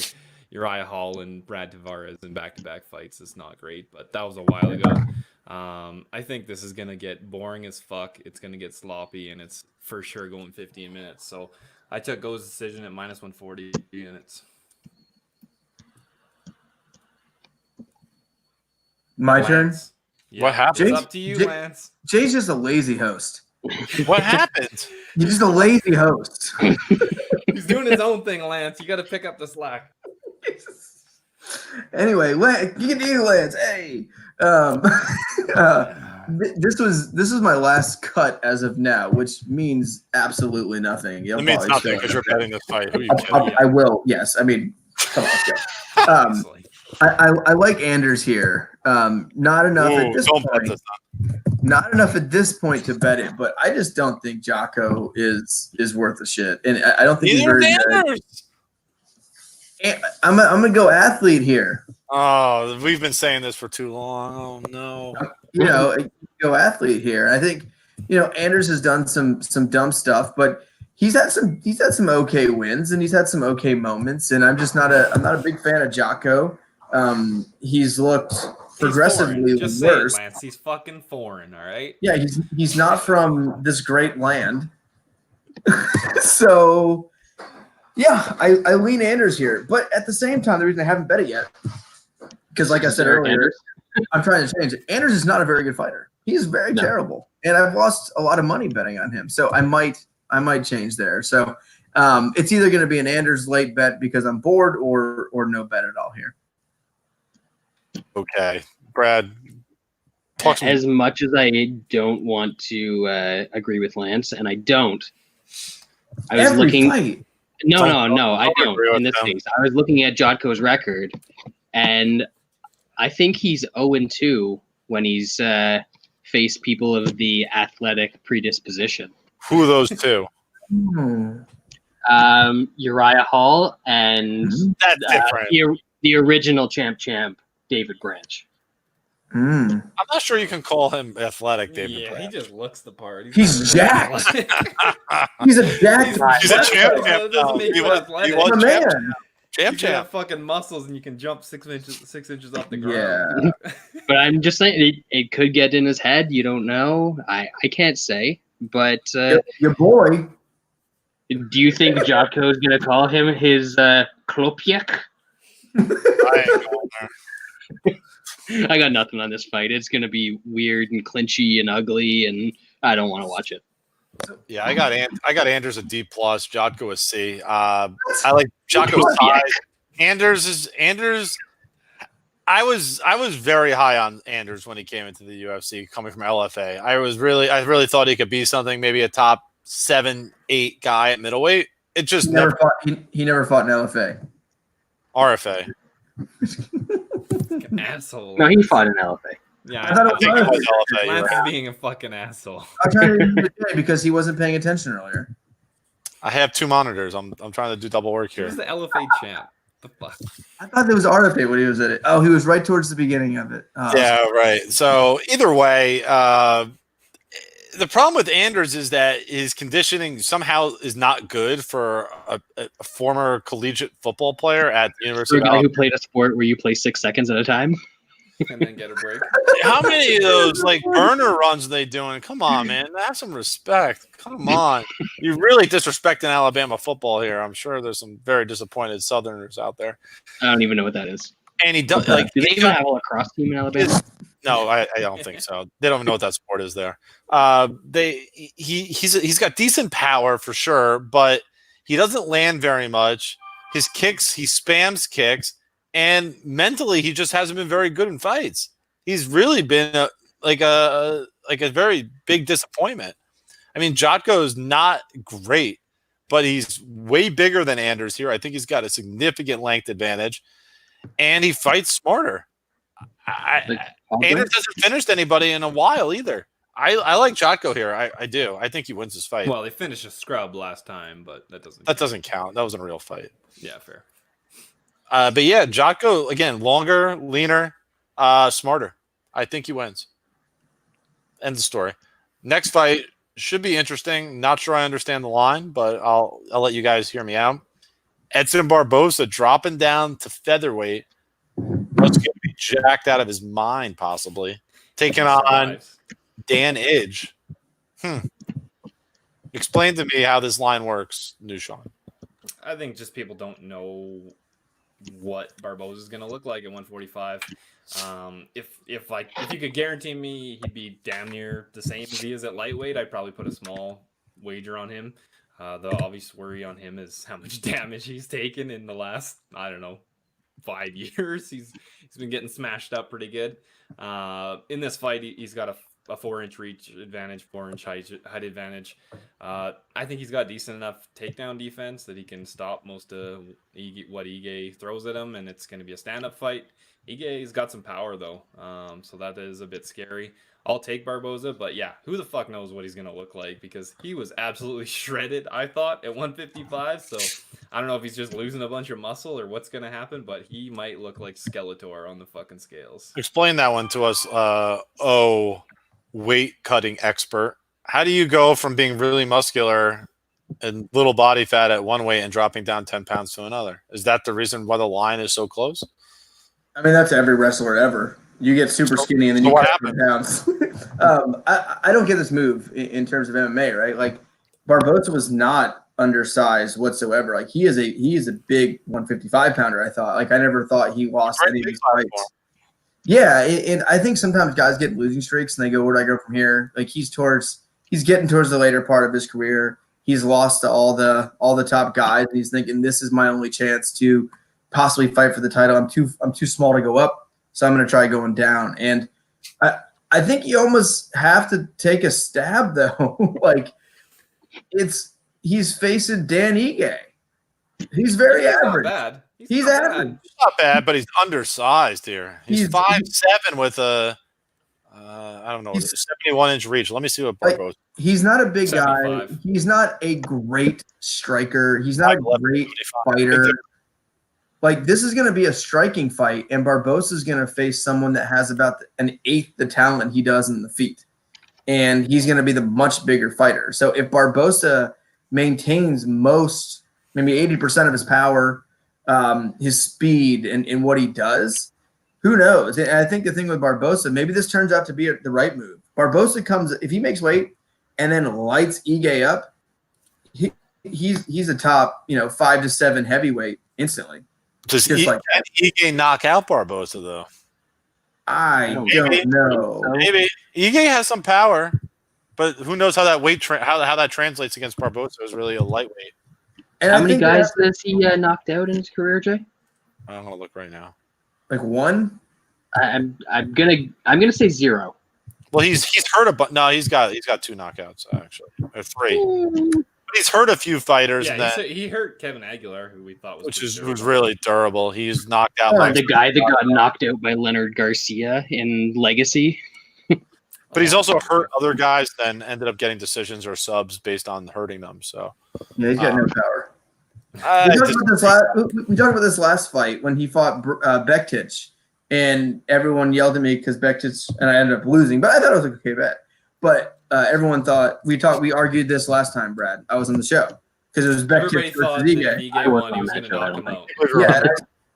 Uriah Hall and Brad Tavares in back-to-back fights is not great, but that was a while ago. I think this is going to get boring as fuck. It's going to get sloppy, and it's for sure going 15 minutes. So I took Go's decision at minus 140 units. My turn? Yeah. What happened? It's up to you, Lance. Jay's just a lazy host. What happened? You're just a lazy host. He's doing his own thing, Lance. You got to pick up the slack. Anyway, you can do Lance. Hey, this was my last cut as of now, which means absolutely nothing. It means nothing because you're betting this fight. Who are you kidding? I will. Yes, I mean, come on, let's go. I like Anders here. Not enough at this point. Not enough at this point to bet it, but I just don't think Jotko is worth a shit, and I don't think he's very good. I'm gonna go athlete here. Oh, we've been saying this for too long. Oh no. Go athlete here. I think Anders has done some dumb stuff, but he's had some okay wins and he's had some okay moments, and I'm not a big fan of Jotko. He's looked progressively worse. Say it, Lance. He's fucking foreign, all right? Yeah, he's not from this great land. So yeah, I lean Anders here. But at the same time, the reason I haven't bet it yet, because like I said earlier, I'm trying to change it. Anders is not a very good fighter. He's very terrible. And I've lost a lot of money betting on him. So I might change there. So it's either going to be an Anders late bet because I'm bored or no bet at all here. Okay. Brad, Talk to me. As much as I don't want to agree with Lance, and I don't, I was Every looking. fight. No, Don't I don't. agree with In this them. case, I was looking at Jotko's record, and I think he's 0-2 when he's faced people of the athletic predisposition. Who are those two? Uriah Hall and That's different. the original champ, David Branch. I'm not sure you can call him athletic, David. Yeah, Branch. he just looks the part. He's not jacked. athletic. He's a jacked guy. He's a champ. That doesn't make He you was- athletic. he was I'm a champ. man. Champ, You can have champ. fucking muscles and you can jump 6 inches off the Yeah. ground. But I'm just saying it could get in his head. You don't know. I can't say. But Your boy. do you think Jotko is going to call him his Klopjek? I ain't going there. I got nothing on this fight. It's going to be weird and clinchy and ugly, and I don't want to watch it. Yeah, I got Anders a D plus, Jotko a C. I like Jotko's size. Anders. I was very high on Anders when he came into the UFC, coming from LFA. I really thought he could be something, maybe a top 7-8 guy at middleweight. It just He never fought in LFA. RFA. Fucking asshole. No, he fought in LFA. Yeah, I thought it I think it was LFA. Lance You're is right. being a fucking asshole. I'm trying to remember today because he wasn't paying attention earlier. I have two monitors. I'm trying to do double work He here. was the LFA champ. The fuck? I thought there was RFA when he was at it. Oh, he was right towards the beginning of it. Yeah, right. So either way, the problem with Anders is that his conditioning somehow is not good for a former collegiate football player at the For University a of guy Alabama. who played a sport where you play 6 seconds at a time. And then get a break. How many of those like burner runs are they doing? Come on, man. Have some respect. Come on. You're really disrespecting Alabama football here. I'm sure there's some very disappointed Southerners out there. I don't even know what that is. And he does like Do they even have a lacrosse team in Alabama? no, I don't think so. They don't even know what that sport is there. He's got decent power for sure, but he doesn't land very much. His kicks, he spams kicks, and mentally he just hasn't been very good in fights. He's really been a very big disappointment. I mean, Jotko is not great, but he's way bigger than Anders here. I think he's got a significant length advantage, and he fights smarter. Anders hasn't finished anybody in a while either. I like Jotko here. I do. I think he wins this fight. Well, they finished a scrub last time, but that doesn't. That doesn't count. That wasn't a real fight. Yeah, fair. But yeah, Jotko again, longer, leaner, smarter. I think he wins. End of story. Next fight should be interesting. Not sure I understand the line, but I'll let you guys hear me out. Edson Barboza dropping down to featherweight. What's going to be jacked out of his mind, possibly. Taking on Dan Idge. Explain to me how this line works, Nushan. I think just people don't know what Barboza is going to look like at 145. If you could guarantee me he'd be damn near the same as he is at lightweight, I'd probably put a small wager on him. The obvious worry on him is how much damage he's taken in the last, 5 years. He's been getting smashed up pretty good. In this fight, he's got a 4-inch reach advantage, 4-inch height advantage. I think he's got decent enough takedown defense that he can stop most of what Ige throws at him, and it's going to be a stand-up fight. Ige's got some power, though, so that is a bit scary. I'll take Barboza, but yeah, who the fuck knows what he's going to look like, because he was absolutely shredded, I thought, at 155, so I don't know if he's just losing a bunch of muscle or what's going to happen, but he might look like Skeletor on the fucking scales. Explain that one to us, weight cutting expert. How do you go from being really muscular and little body fat at one weight and dropping down 10 pounds to another? Is that the reason why the line is so close? I mean, that's every wrestler ever. You get super skinny and then So you what cut 10 pounds. I don't get this move in terms of MMA, right? Like Barboza was not undersized whatsoever. Like he is a big 155 pounder. I thought. Like I never thought he lost any of these fights. Yeah, and I think sometimes guys get losing streaks and they go, "Where do I go from here?" Like he's getting towards the later part of his career. He's lost to all the top guys, and he's thinking, "This is my only chance to possibly fight for the title. I'm too small to go up, so I'm going to try going down." And I I think you almost have to take a stab though. Like he's facing Dan Ige. He's very average. Not bad. He's not average. bad. Not bad, but he's undersized here. He's 5'7" with a I don't know, 71-inch reach. Let me see what Borg goes. He's not a big 75. guy. He's not a great striker. He's not a great fighter. Like, this is going to be a striking fight, and Barbosa is going to face someone that has about an eighth the talent he does in the feet. And he's going to be the much bigger fighter. So if Barbosa maintains maybe 80% of his power, his speed, and what he does, who knows? And I think the thing with Barbosa, maybe this turns out to be the right move. Barbosa comes, if he makes weight and then lights Ige up, he's a top 5 to 7 heavyweight instantly. Does Ige knock out Barbosa though? I don't know. Maybe Ige has some power, but who knows how that weight how that translates against Barbosa is really a lightweight. And how many guys has he knocked out in his career, Jay? I'm gonna look right now. Like one? I'm gonna say 0. Well, he's hurt he's got 2 knockouts actually, or 3. But he's hurt a few fighters. Yeah, he hurt Kevin Aguilar, who we thought was really durable. He's knocked out the guy that got knocked out by Leonard Garcia in Legacy. But he's also hurt other guys, then ended up getting decisions or subs based on hurting them. So yeah, he's got no power. We talked about this last fight when he fought Bektic, and everyone yelled at me because Bektic, and I ended up losing, but I thought it was a okay bet. But everyone thought we argued this last time, Brad. I was on the show because it was Bektic versus Ige. Ige won, he was going to knock him out. Yeah,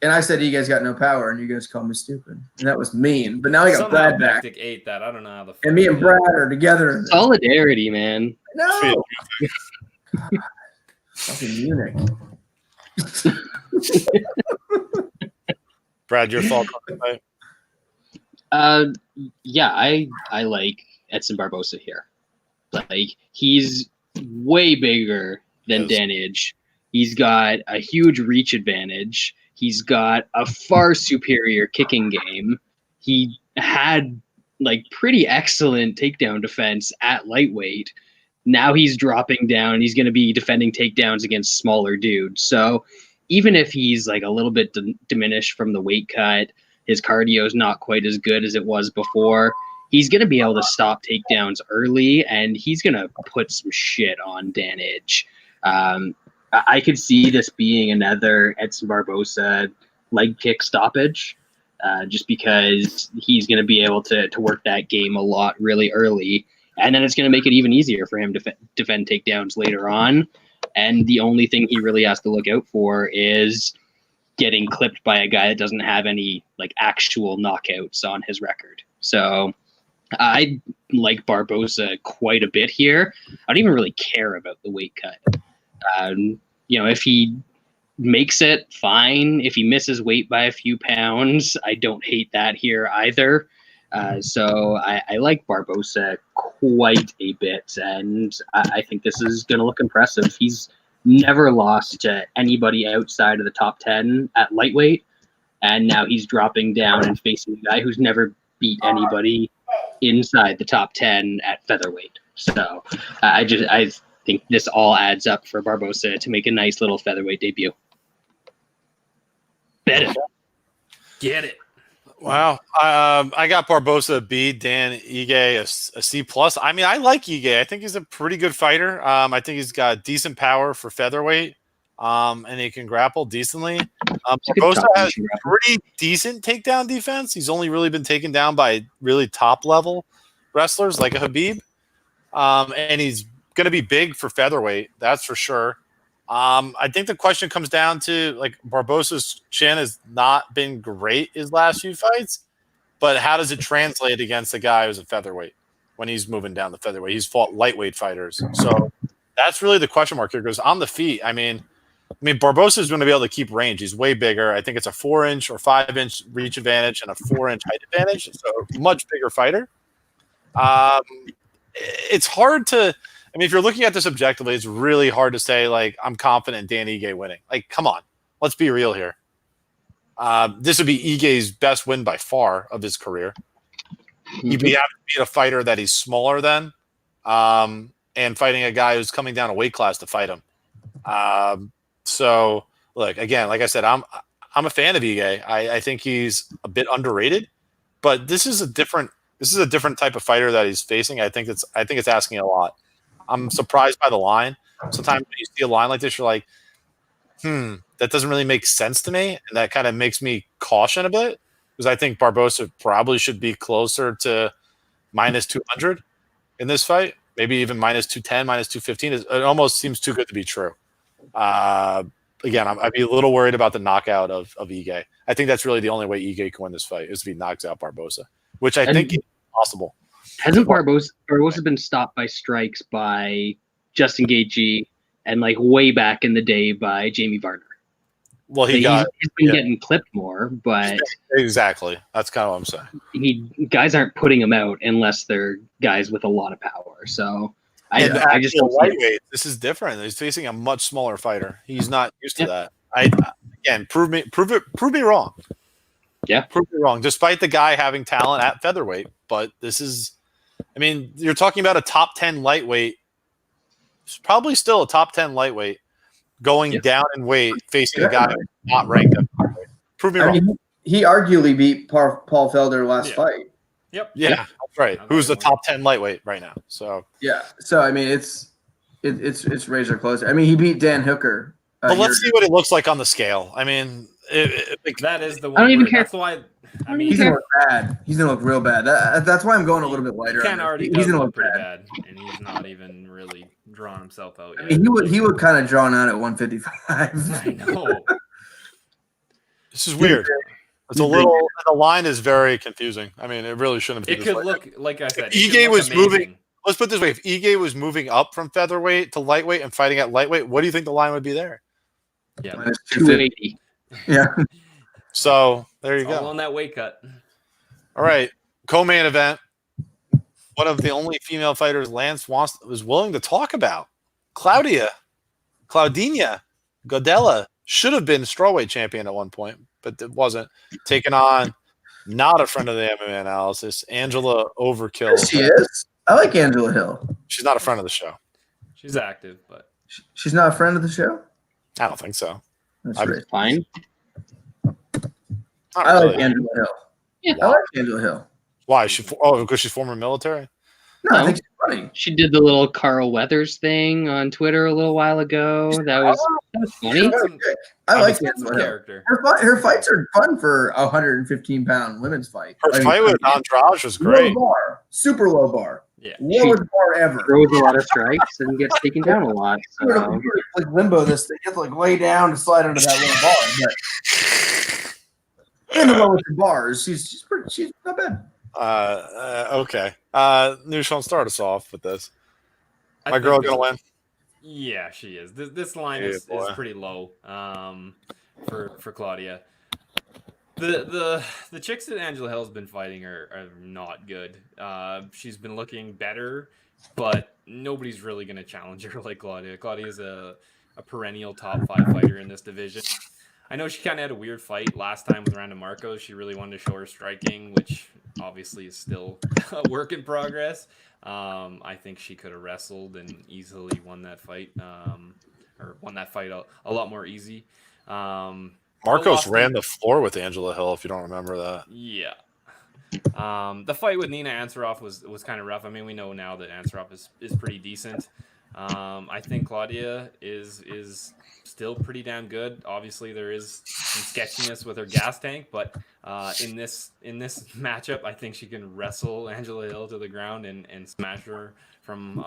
and I said Ige's got no power, and you guys called me stupid, and that was mean. But now I got Brad back. Bektic ate that. I don't know how the. And me and Brad are together. Solidarity, man. No. Fucking Munich. Brad, your thoughts on the fight? Yeah, I like Edson Barbosa here. Like, he's way bigger than Danage. He's got a huge reach advantage. He's got a far superior kicking game. He had pretty excellent takedown defense at lightweight. Now he's dropping down. He's going to be defending takedowns against smaller dudes. So even if he's a little bit diminished from the weight cut, his cardio is not quite as good as it was before. He's going to be able to stop takedowns early, and he's going to put some shit on Danage. I could see this being another Edson Barbosa leg kick stoppage, just because he's going to be able to work that game a lot really early. And then it's going to make it even easier for him to defend takedowns later on. And the only thing he really has to look out for is getting clipped by a guy that doesn't have any actual knockouts on his record. So I like Barbosa quite a bit here. I don't even really care about the weight cut. If he makes it, fine. If he misses weight by a few pounds, I don't hate that here either. So I like Barbosa quite a bit, and I think this is going to look impressive. He's never lost to anybody outside of the top 10 at lightweight, and now he's dropping down and facing a guy who's never beat anybody inside the top 10 at featherweight. So I think this all adds up for Barbosa to make a nice little featherweight debut. Bet it. Get it. Wow. I got Barbosa a B, Dan Ige a C+. I mean, I like Ige. I think he's a pretty good fighter. I think he's got decent power for featherweight, and he can grapple decently. Barbosa has pretty decent takedown defense. He's only really been taken down by really top-level wrestlers like a Habib. And he's going to be big for featherweight, that's for sure. I think the question comes down to Barbosa's chin has not been great his last few fights, but how does it translate against a guy who's a featherweight when he's moving down the featherweight? He's fought lightweight fighters, so that's really the question mark here. Because on the feet, I mean, Barbosa is going to be able to keep range. He's way bigger. I think it's a 4-inch or 5-inch reach advantage and a 4-inch height advantage, so much bigger fighter. It's hard to. If you're looking at this objectively, it's really hard to say, I'm confident in Dan Ige winning. Come on. Let's be real here. This would be Ige's best win by far of his career. He'd be having to beat a fighter that he's smaller than, and fighting a guy who's coming down a weight class to fight him. So look, again, like I said, I'm a fan of Ige. I think he's a bit underrated, but this is a different type of fighter that he's facing. I think it's asking a lot. I'm surprised by the line. Sometimes when you see a line like this, you're like, that doesn't really make sense to me, and that kind of makes me caution a bit, because I think Barbosa probably should be closer to minus 200 in this fight, maybe even minus 210, minus 215. It almost seems too good to be true. Again, I'd be a little worried about the knockout of Ige. I think that's really the only way Ige can win this fight, is if he knocks out Barbosa, which I think is possible. Hasn't Barbosa been stopped by strikes by Justin Gaethje and like way back in the day by Jamie Varner? Well, he's been getting clipped more, but exactly, that's kind of what I'm saying. Guys aren't putting him out unless they're guys with a lot of power. So I just don't lightweight. This is different. He's facing a much smaller fighter. He's not used to that. Again, prove me wrong. Yeah, prove me wrong. Despite the guy having talent at featherweight, but this is, I mean, you're talking about a top 10 lightweight. It's probably still a top 10 lightweight going down in weight, facing a guy who's not ranked at featherweight. Prove me wrong. Mean, he arguably beat Paul Felder last fight. Yep. Yeah, that's right. Who's the top 10 lightweight right now? So yeah. So I mean, it's razor close. I mean, he beat Dan Hooker. But let's see what it looks like on the scale. I mean, that is the one. I don't even care. That's why. I mean, he's gonna look bad. He's gonna look real bad. That's why I'm going a little bit lighter. He's gonna look pretty bad, and he's not even really drawing himself out yet. I mean, he would kind of drawn out at 155. I know. This is weird. It's a little. The line is very confusing. I mean, it really shouldn't be. It could look like I said. Ige was moving. Let's put it this way: if Ige was moving up from featherweight to lightweight and fighting at lightweight, what do you think the line would be there? Yeah, 280. Yeah. So there you go. All on that weight cut. All right, co-main event. One of the only female fighters Lance was willing to talk about. Claudinha Godella should have been strawweight champion at one point, but it wasn't. Taking on not a friend of the MMA Analysis, Angela Overkill. Yes, she is. I like Angela Hill. She's not a friend of the show. She's active, but she's not a friend of the show. I don't think so. That's right. Fine. I like Angela Hill. Yeah. I like Angela Hill. Why? Because she's former military? No, I think she's funny. She did the little Carl Weathers thing on Twitter a little while ago. That was funny. I like Angela character. Her fights are fun for a 115-pound women's fight. Her fight with Andrade was great. Low bar, super low bar. Yeah, lowest bar ever. Throws a lot of strikes and gets taken down a lot. So. Like limbo this thing. You have to like lay down to slide under that low bar. But in the lowest bars, she's not bad. Okay. Nushan, start us off with this. My girl gonna win? Yeah, she is. This line is pretty low for Claudia. The chicks that Angela Hill's been fighting are not good. She's been looking better, but nobody's really going to challenge her like Claudia. Claudia is a perennial top 5 fighter in this division. I know she kind of had a weird fight last time with Randa Marcos. She really wanted to show her striking, which obviously is still a work in progress. I think she could have wrestled and easily won that fight, or won that fight a lot more easy. Marcos ran the floor with Angela Hill, if you don't remember that. Yeah. The fight with Nina Ansaroff was kind of rough. I mean, we know now that Ansaroff is pretty decent. I think Claudia is still pretty damn good. Obviously, there is some sketchiness with her gas tank, but in this matchup, I think she can wrestle Angela Hill to the ground and smash her from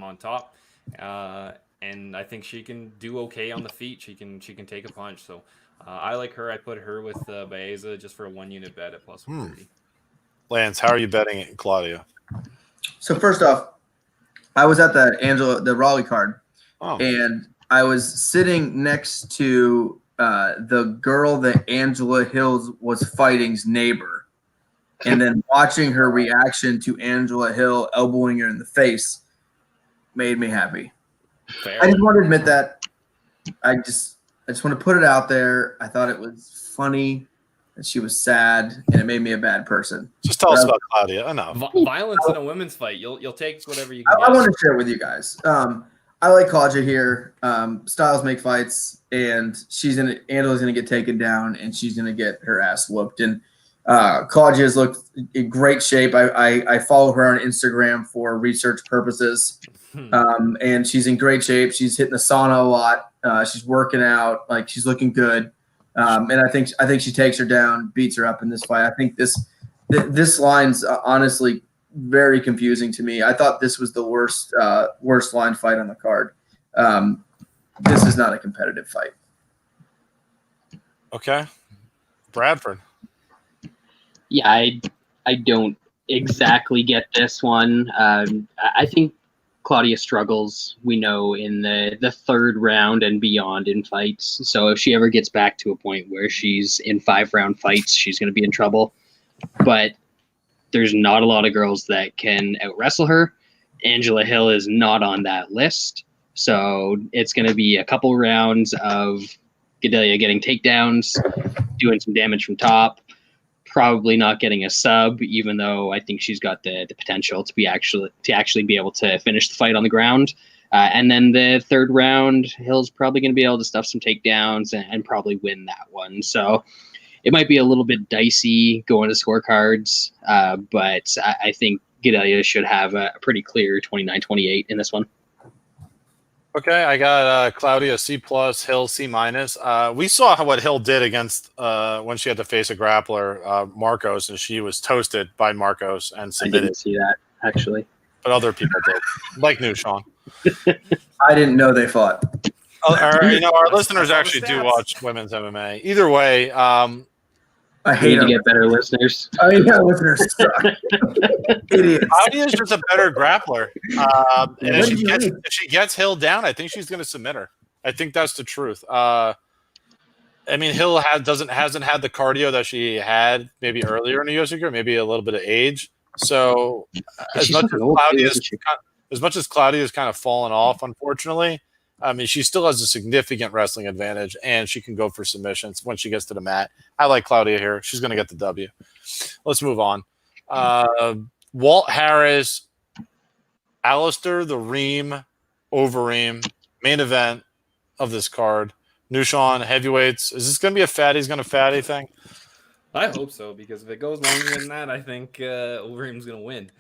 on top. And I think she can do okay on the feet. She can take a punch. So I like her. I put her with Baeza just for a 1-unit bet at plus 130. Lance, how are you betting it, Claudia? So first off, I was at the Raleigh card, and I was sitting next to the girl that Angela Hill was fighting's neighbor, and then watching her reaction to Angela Hill elbowing her in the face made me happy. Fair. I just want to admit that. I just want to put it out there. I thought it was funny. and she was sad, and it made me a bad person. Just tell us about Claudia. Enough. Violence in a women's fight. You'll take whatever you can I get. want to share it with you guys. I like Claudia here. Styles make fights, and Angela's gonna get taken down, and she's gonna get her ass whooped. And Claudia's looked in great shape. I follow her on Instagram for research purposes, and she's in great shape. She's hitting the sauna a lot. She's working out. Like, she's looking good. And I think she takes her down, beats her up in this fight. I think this line's honestly very confusing to me. I thought this was the worst line fight on the card. This is not a competitive fight. Okay, Bradford. Yeah, I don't exactly get this one. I think Claudia struggles, we know, in the third round and beyond in fights. So if she ever gets back to a point where she's in 5-round fights, she's going to be in trouble. But there's not a lot of girls that can out-wrestle her. Angela Hill is not on that list. So it's going to be a couple rounds of Gadelia getting takedowns, doing some damage from top, probably not getting a sub, even though I think she's got the potential to actually be able to finish the fight on the ground. And then the third round, Hill's probably going to be able to stuff some takedowns and probably win that one. So it might be a little bit dicey going to scorecards, but I think Gadelia should have a pretty clear 29-28 in this one. Okay, I got Claudia C+, Hill C-. We saw what Hill did against when she had to face a grappler, Marcos, and she was toasted by Marcos and submitted. I didn't see that, actually. But other people did, like New Sean. I didn't know they fought. Our listeners actually do watch women's MMA. Either way, I hate to get better listeners. Oh, yeah, listeners suck. Idiots. Claudia's just a better grappler. And if she gets Hill down, I think she's going to submit her. I think that's the truth. Hill hasn't had the cardio that she had maybe earlier in the UFC career, maybe a little bit of age. So as much as Claudia's kind of fallen off, unfortunately, she still has a significant wrestling advantage, and she can go for submissions when she gets to the mat. I like Claudia here. She's going to get the W. Let's move on. Walt Harris, Alistair the Reem, Overeem, main event of this card. Nushan, heavyweights. Is this going to be a fatty's going to fatty thing? I hope so, because if it goes longer than that, I think Overeem's going to win.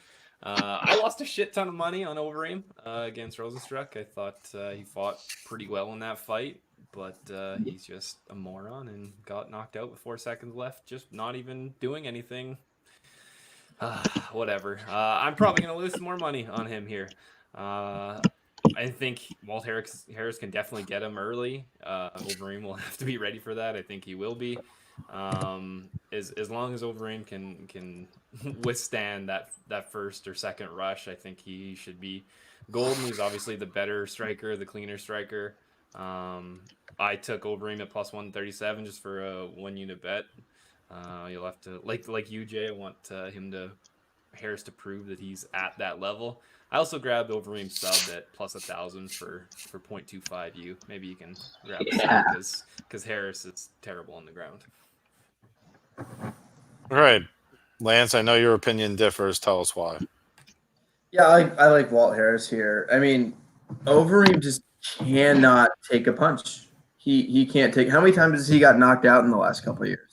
I lost a shit ton of money on Overeem against Rosenstruck. I thought he fought pretty well in that fight, but he's just a moron and got knocked out with 4 seconds left, just not even doing anything. Whatever. I'm probably going to lose some more money on him here. I think Walt Harris can definitely get him early. Overeem will have to be ready for that. I think he will be. As long as Overeem can withstand that first or second rush, I think he should be golden. He's obviously the better striker, the cleaner striker. I took Overeem at plus 137 just for a 1-unit bet. You'll have to like you, Jay. I want Harris to prove that he's at that level. I also grabbed Overeem sub at plus 1,000 for 0.25 U. Maybe you can grab it because Harris is terrible on the ground. All right, Lance, I know your opinion differs. Tell us why. Yeah, I like Walt Harris here. Overeem just cannot take a punch. He can't take. How many times has he got knocked out in the last couple of years?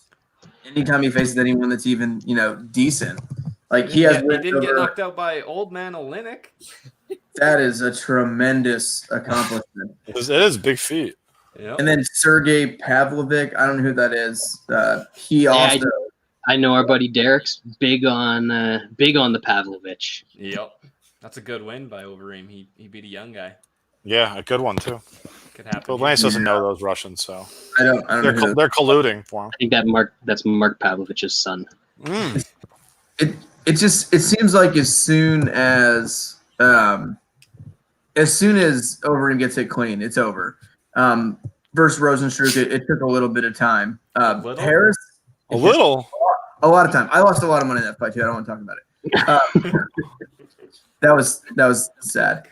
Anytime he faces anyone that's even decent, he didn't get knocked out by old man Lineker. That is a tremendous accomplishment. It is a big feat. Yep. And then Sergey Pavlovic, I don't know who that is. He also. I know our buddy Derek's big on the Pavlovich. Yep, that's a good win by Overeem. He beat a young guy. Yeah, a good one too. Could happen. But Lance doesn't know those Russians, so I don't they're colluding for him. I think that's Mark Pavlovich's son. It seems like as soon as Overeem gets it clean, it's over. Versus Rosenstruck, it took a little bit of time. Harris, a lot of time. I lost a lot of money in that fight too. I don't want to talk about it. That was sad.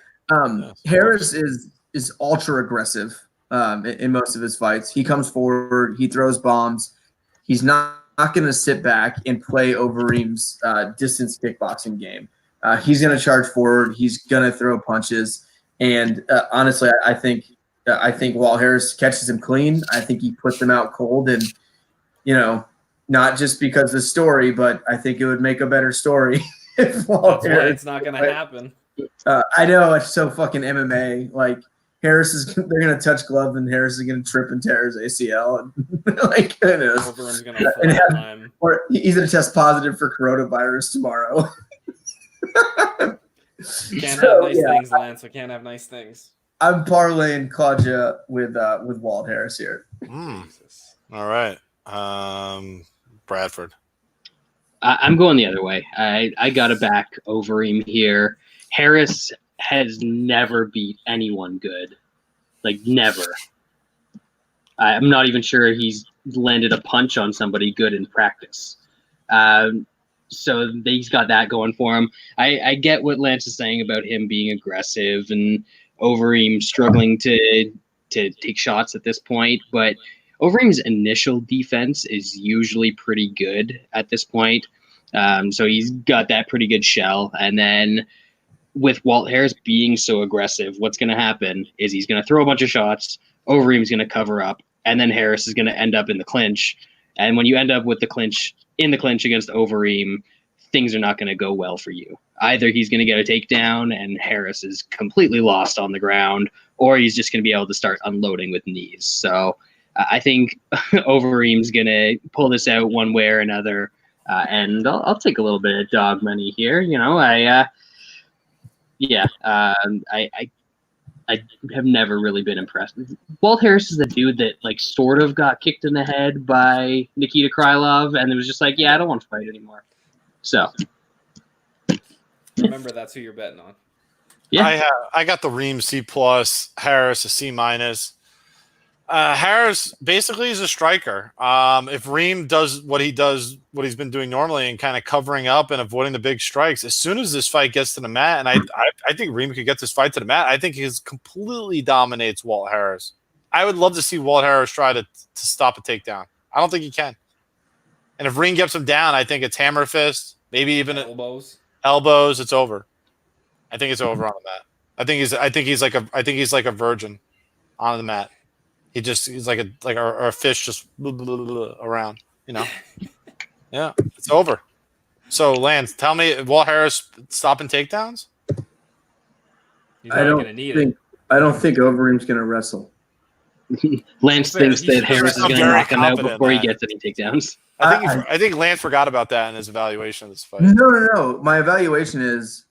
Harris is ultra aggressive in most of his fights. He comes forward, he throws bombs. He's not not going to sit back and play Overeem's distance kickboxing game. He's going to charge forward. He's going to throw punches. And honestly, I think Walt Harris catches him clean. I think he puts him out cold. And, not just because of the story, but I think it would make a better story if Walt Harris. It's not going to happen. I know, it's so fucking MMA. Like, they're going to touch glove and Harris is going to trip and tear his ACL. And like, who knows? Overeem's going to or he's going to test positive for coronavirus tomorrow. Can't have nice things, Lance. We can't have nice things. I'm parlaying Claudia with Walt Harris here. All right. Bradford. I'm going the other way. I got to back Overeem here. Harris has never beat anyone good. Like, never. I'm not even sure he's landed a punch on somebody good in practice. So he's got that going for him. I get what Lance is saying about him being aggressive and Overeem struggling to take shots at this point, but Overeem's initial defense is usually pretty good at this point. So he's got that pretty good shell. And then with Walt Harris being so aggressive, what's going to happen is he's going to throw a bunch of shots, Overeem's going to cover up, and then Harris is going to end up in the clinch. And when you end up with the clinch against Overeem, things are not going to go well for you. Either he's going to get a takedown and Harris is completely lost on the ground, or he's just going to be able to start unloading with knees. So I think Overeem's going to pull this out one way or another. And I'll take a little bit of dog money here. I have never really been impressed. Walt Harris is the dude that like sort of got kicked in the head by Nikita Krylov, and it was just like, yeah, I don't want to fight anymore. So remember, that's who you're betting on. Yeah, I got the Reem C+, Harris a C-. Harris basically is a striker. If Reem does what he's been doing normally and kind of covering up and avoiding the big strikes, as soon as this fight gets to the mat, and I think Reem could get this fight to the mat, I think he completely dominates Walt Harris. I would love to see Walt Harris try to stop a takedown. I don't think he can. And if Reem gets him down, I think it's hammer fist, maybe even elbows. It's over. I think it's over on the mat. I think he's like a virgin on the mat. He's like a fish just around, Yeah, it's over. So, Lance, tell me, Walt Harris stopping takedowns? I don't think Overeem's going to wrestle. Lance thinks that Harris is going to knock him out before he gets any takedowns. I think Lance forgot about that in his evaluation of this fight. No. My evaluation is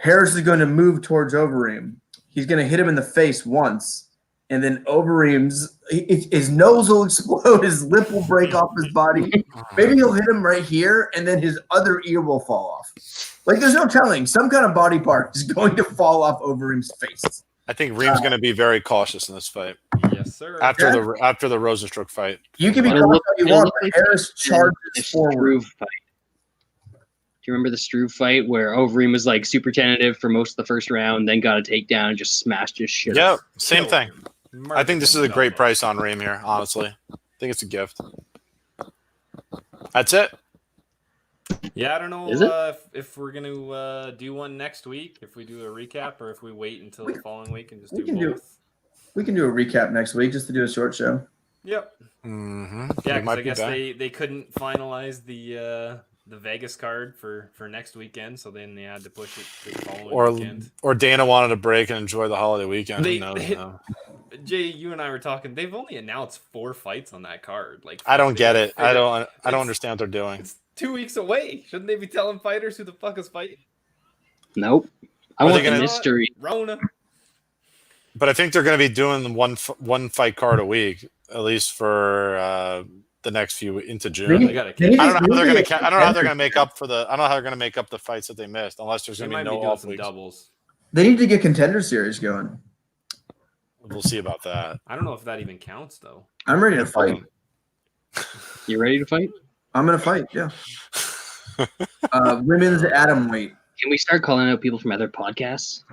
Harris is going to move towards Overeem. He's going to hit him in the face once. And then Overeem's his nose will explode, his lip will break off his body. Maybe he'll hit him right here, and then his other ear will fall off. Like, there's no telling. Some kind of body part is going to fall off Overeem's face. I think Reem's going to be very cautious in this fight. Yes, sir. After the Rosenstruck fight, you can be cautious all you want, but Harris charges forward. Fight. Do you remember the Struve fight where Overeem was like super tentative for most of the first round, then got a takedown and just smashed his shit? Yeah, same thing. I think this is a great price on Reem here, honestly. I think it's a gift. That's it. Yeah, I don't know if we're going to do one next week, if we do a recap, or if we wait until the following week and just do both. We can do a recap next week just to do a short show. Yep. Mm-hmm. Yeah, because I guess they couldn't finalize the Vegas card for next weekend, so then they had to push it to the following weekend. Or Dana wanted a break and enjoy the holiday weekend. Jay, you and I were talking. They've only announced 4 fights on that card. Like, I don't get it. I don't understand what they're doing. It's 2 weeks away. Shouldn't they be telling fighters who the fuck is fighting? Nope. I want the mystery. Rona. But I think they're going to be doing one fight card a week, at least for the next few into June. I don't know how they're going to make up for the. I don't know how they're going to make up the fights that they missed, unless there's going to be no off weeks. Doubles. They need to get Contender Series going. We'll see about that. I don't know if that even counts, though. I'm ready to fight. You ready to fight? I'm gonna fight. Yeah. Women's atomweight. Can we start calling out people from other podcasts?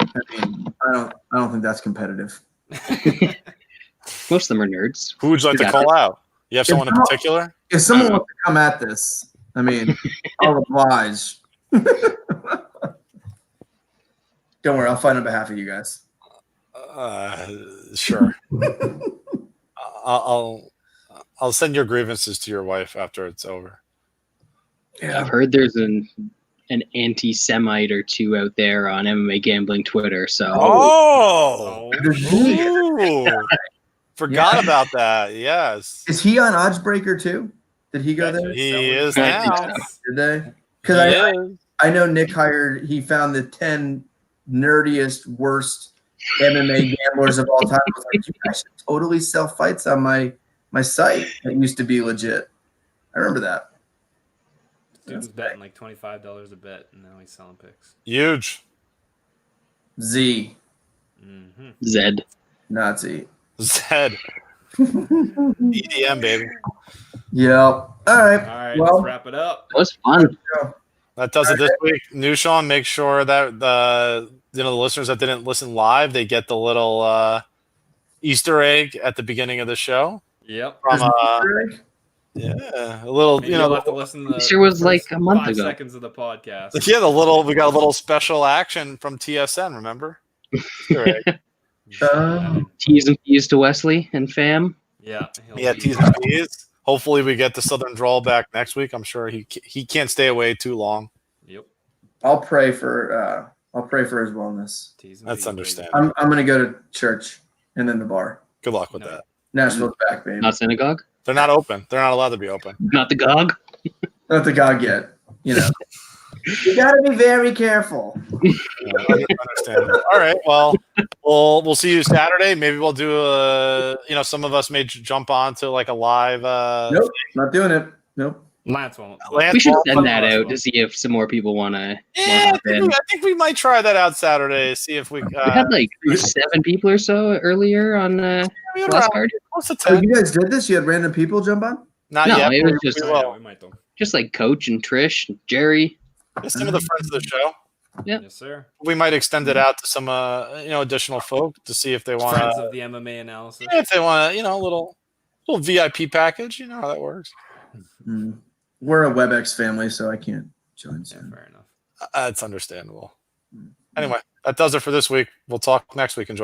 I mean, I don't think that's competitive. Most of them are nerds. Who would you like to call out? You have someone in particular? If someone wants to come at this, I mean, I'll oblige. Don't worry, I'll fight on behalf of you guys. Sure. I'll send your grievances to your wife after it's over. Yeah. I've heard there's an anti-Semite or two out there on MMA gambling Twitter. So Ooh. Forgot about that. Yes. Is he on Oddsbreaker too? Did he go there? He is I think now. so. Did they? Because I know Nick he found the 10 nerdiest, worst MMA gamblers of all time. I was like, you guys should totally sell fights on my site. That used to be legit. I remember that. Dude was betting like $25 a bet, and now he's selling picks. Huge. Z. Mm-hmm. Zed. Not Z. Zed. EDM, baby. Yep. All right. All right, Well, let's wrap it up. That was fun. That does it this week. New Sean, make sure that the listeners that didn't listen live, they get the little Easter egg at the beginning of the show. Yep. From yeah, a little. Maybe You know, you'll have to listen to the Easter was like first a month 5 ago. seconds of the podcast. yeah, we got a little special action from TSN. Remember? Easter egg. T's and P's to Wesley and fam. Yeah. Yeah, T's and P's. Hopefully, we get the Southern Drawl back next week. I'm sure he can't stay away too long. Yep. I'll pray for his wellness. That's understandable. I'm gonna go to church and then the bar. Good luck with that. Nashville's back, baby. Not synagogue. They're not open. They're not allowed to be open. Not the GOG. Not the GOG yet. You know. You gotta be very careful. Understandable. All right. Well, we'll see you Saturday. Maybe we'll do some of us may jump on to like a live. Nope, not doing it. Nope. Lance won't. We should send that out to see if some more people want to. Yeah, I think we might try that out Saturday. See if we. We had like 7 people or so earlier on we had last card. close to Oh, 10. you guys did this? You had random people jump on? Not No, yet. it was We just- will. We might though. Just like Coach and Trish, and Jerry. Just some of the friends of the show. Yeah. Yes, sir. We might extend it out to some additional folk to see if they want. Friends of the MMA Analysis. If they want a little VIP package. You know how that works. We're a WebEx family, so I can't join Yeah, soon. fair enough. That's understandable. Anyway, that does it for this week. We'll talk next week. Enjoy.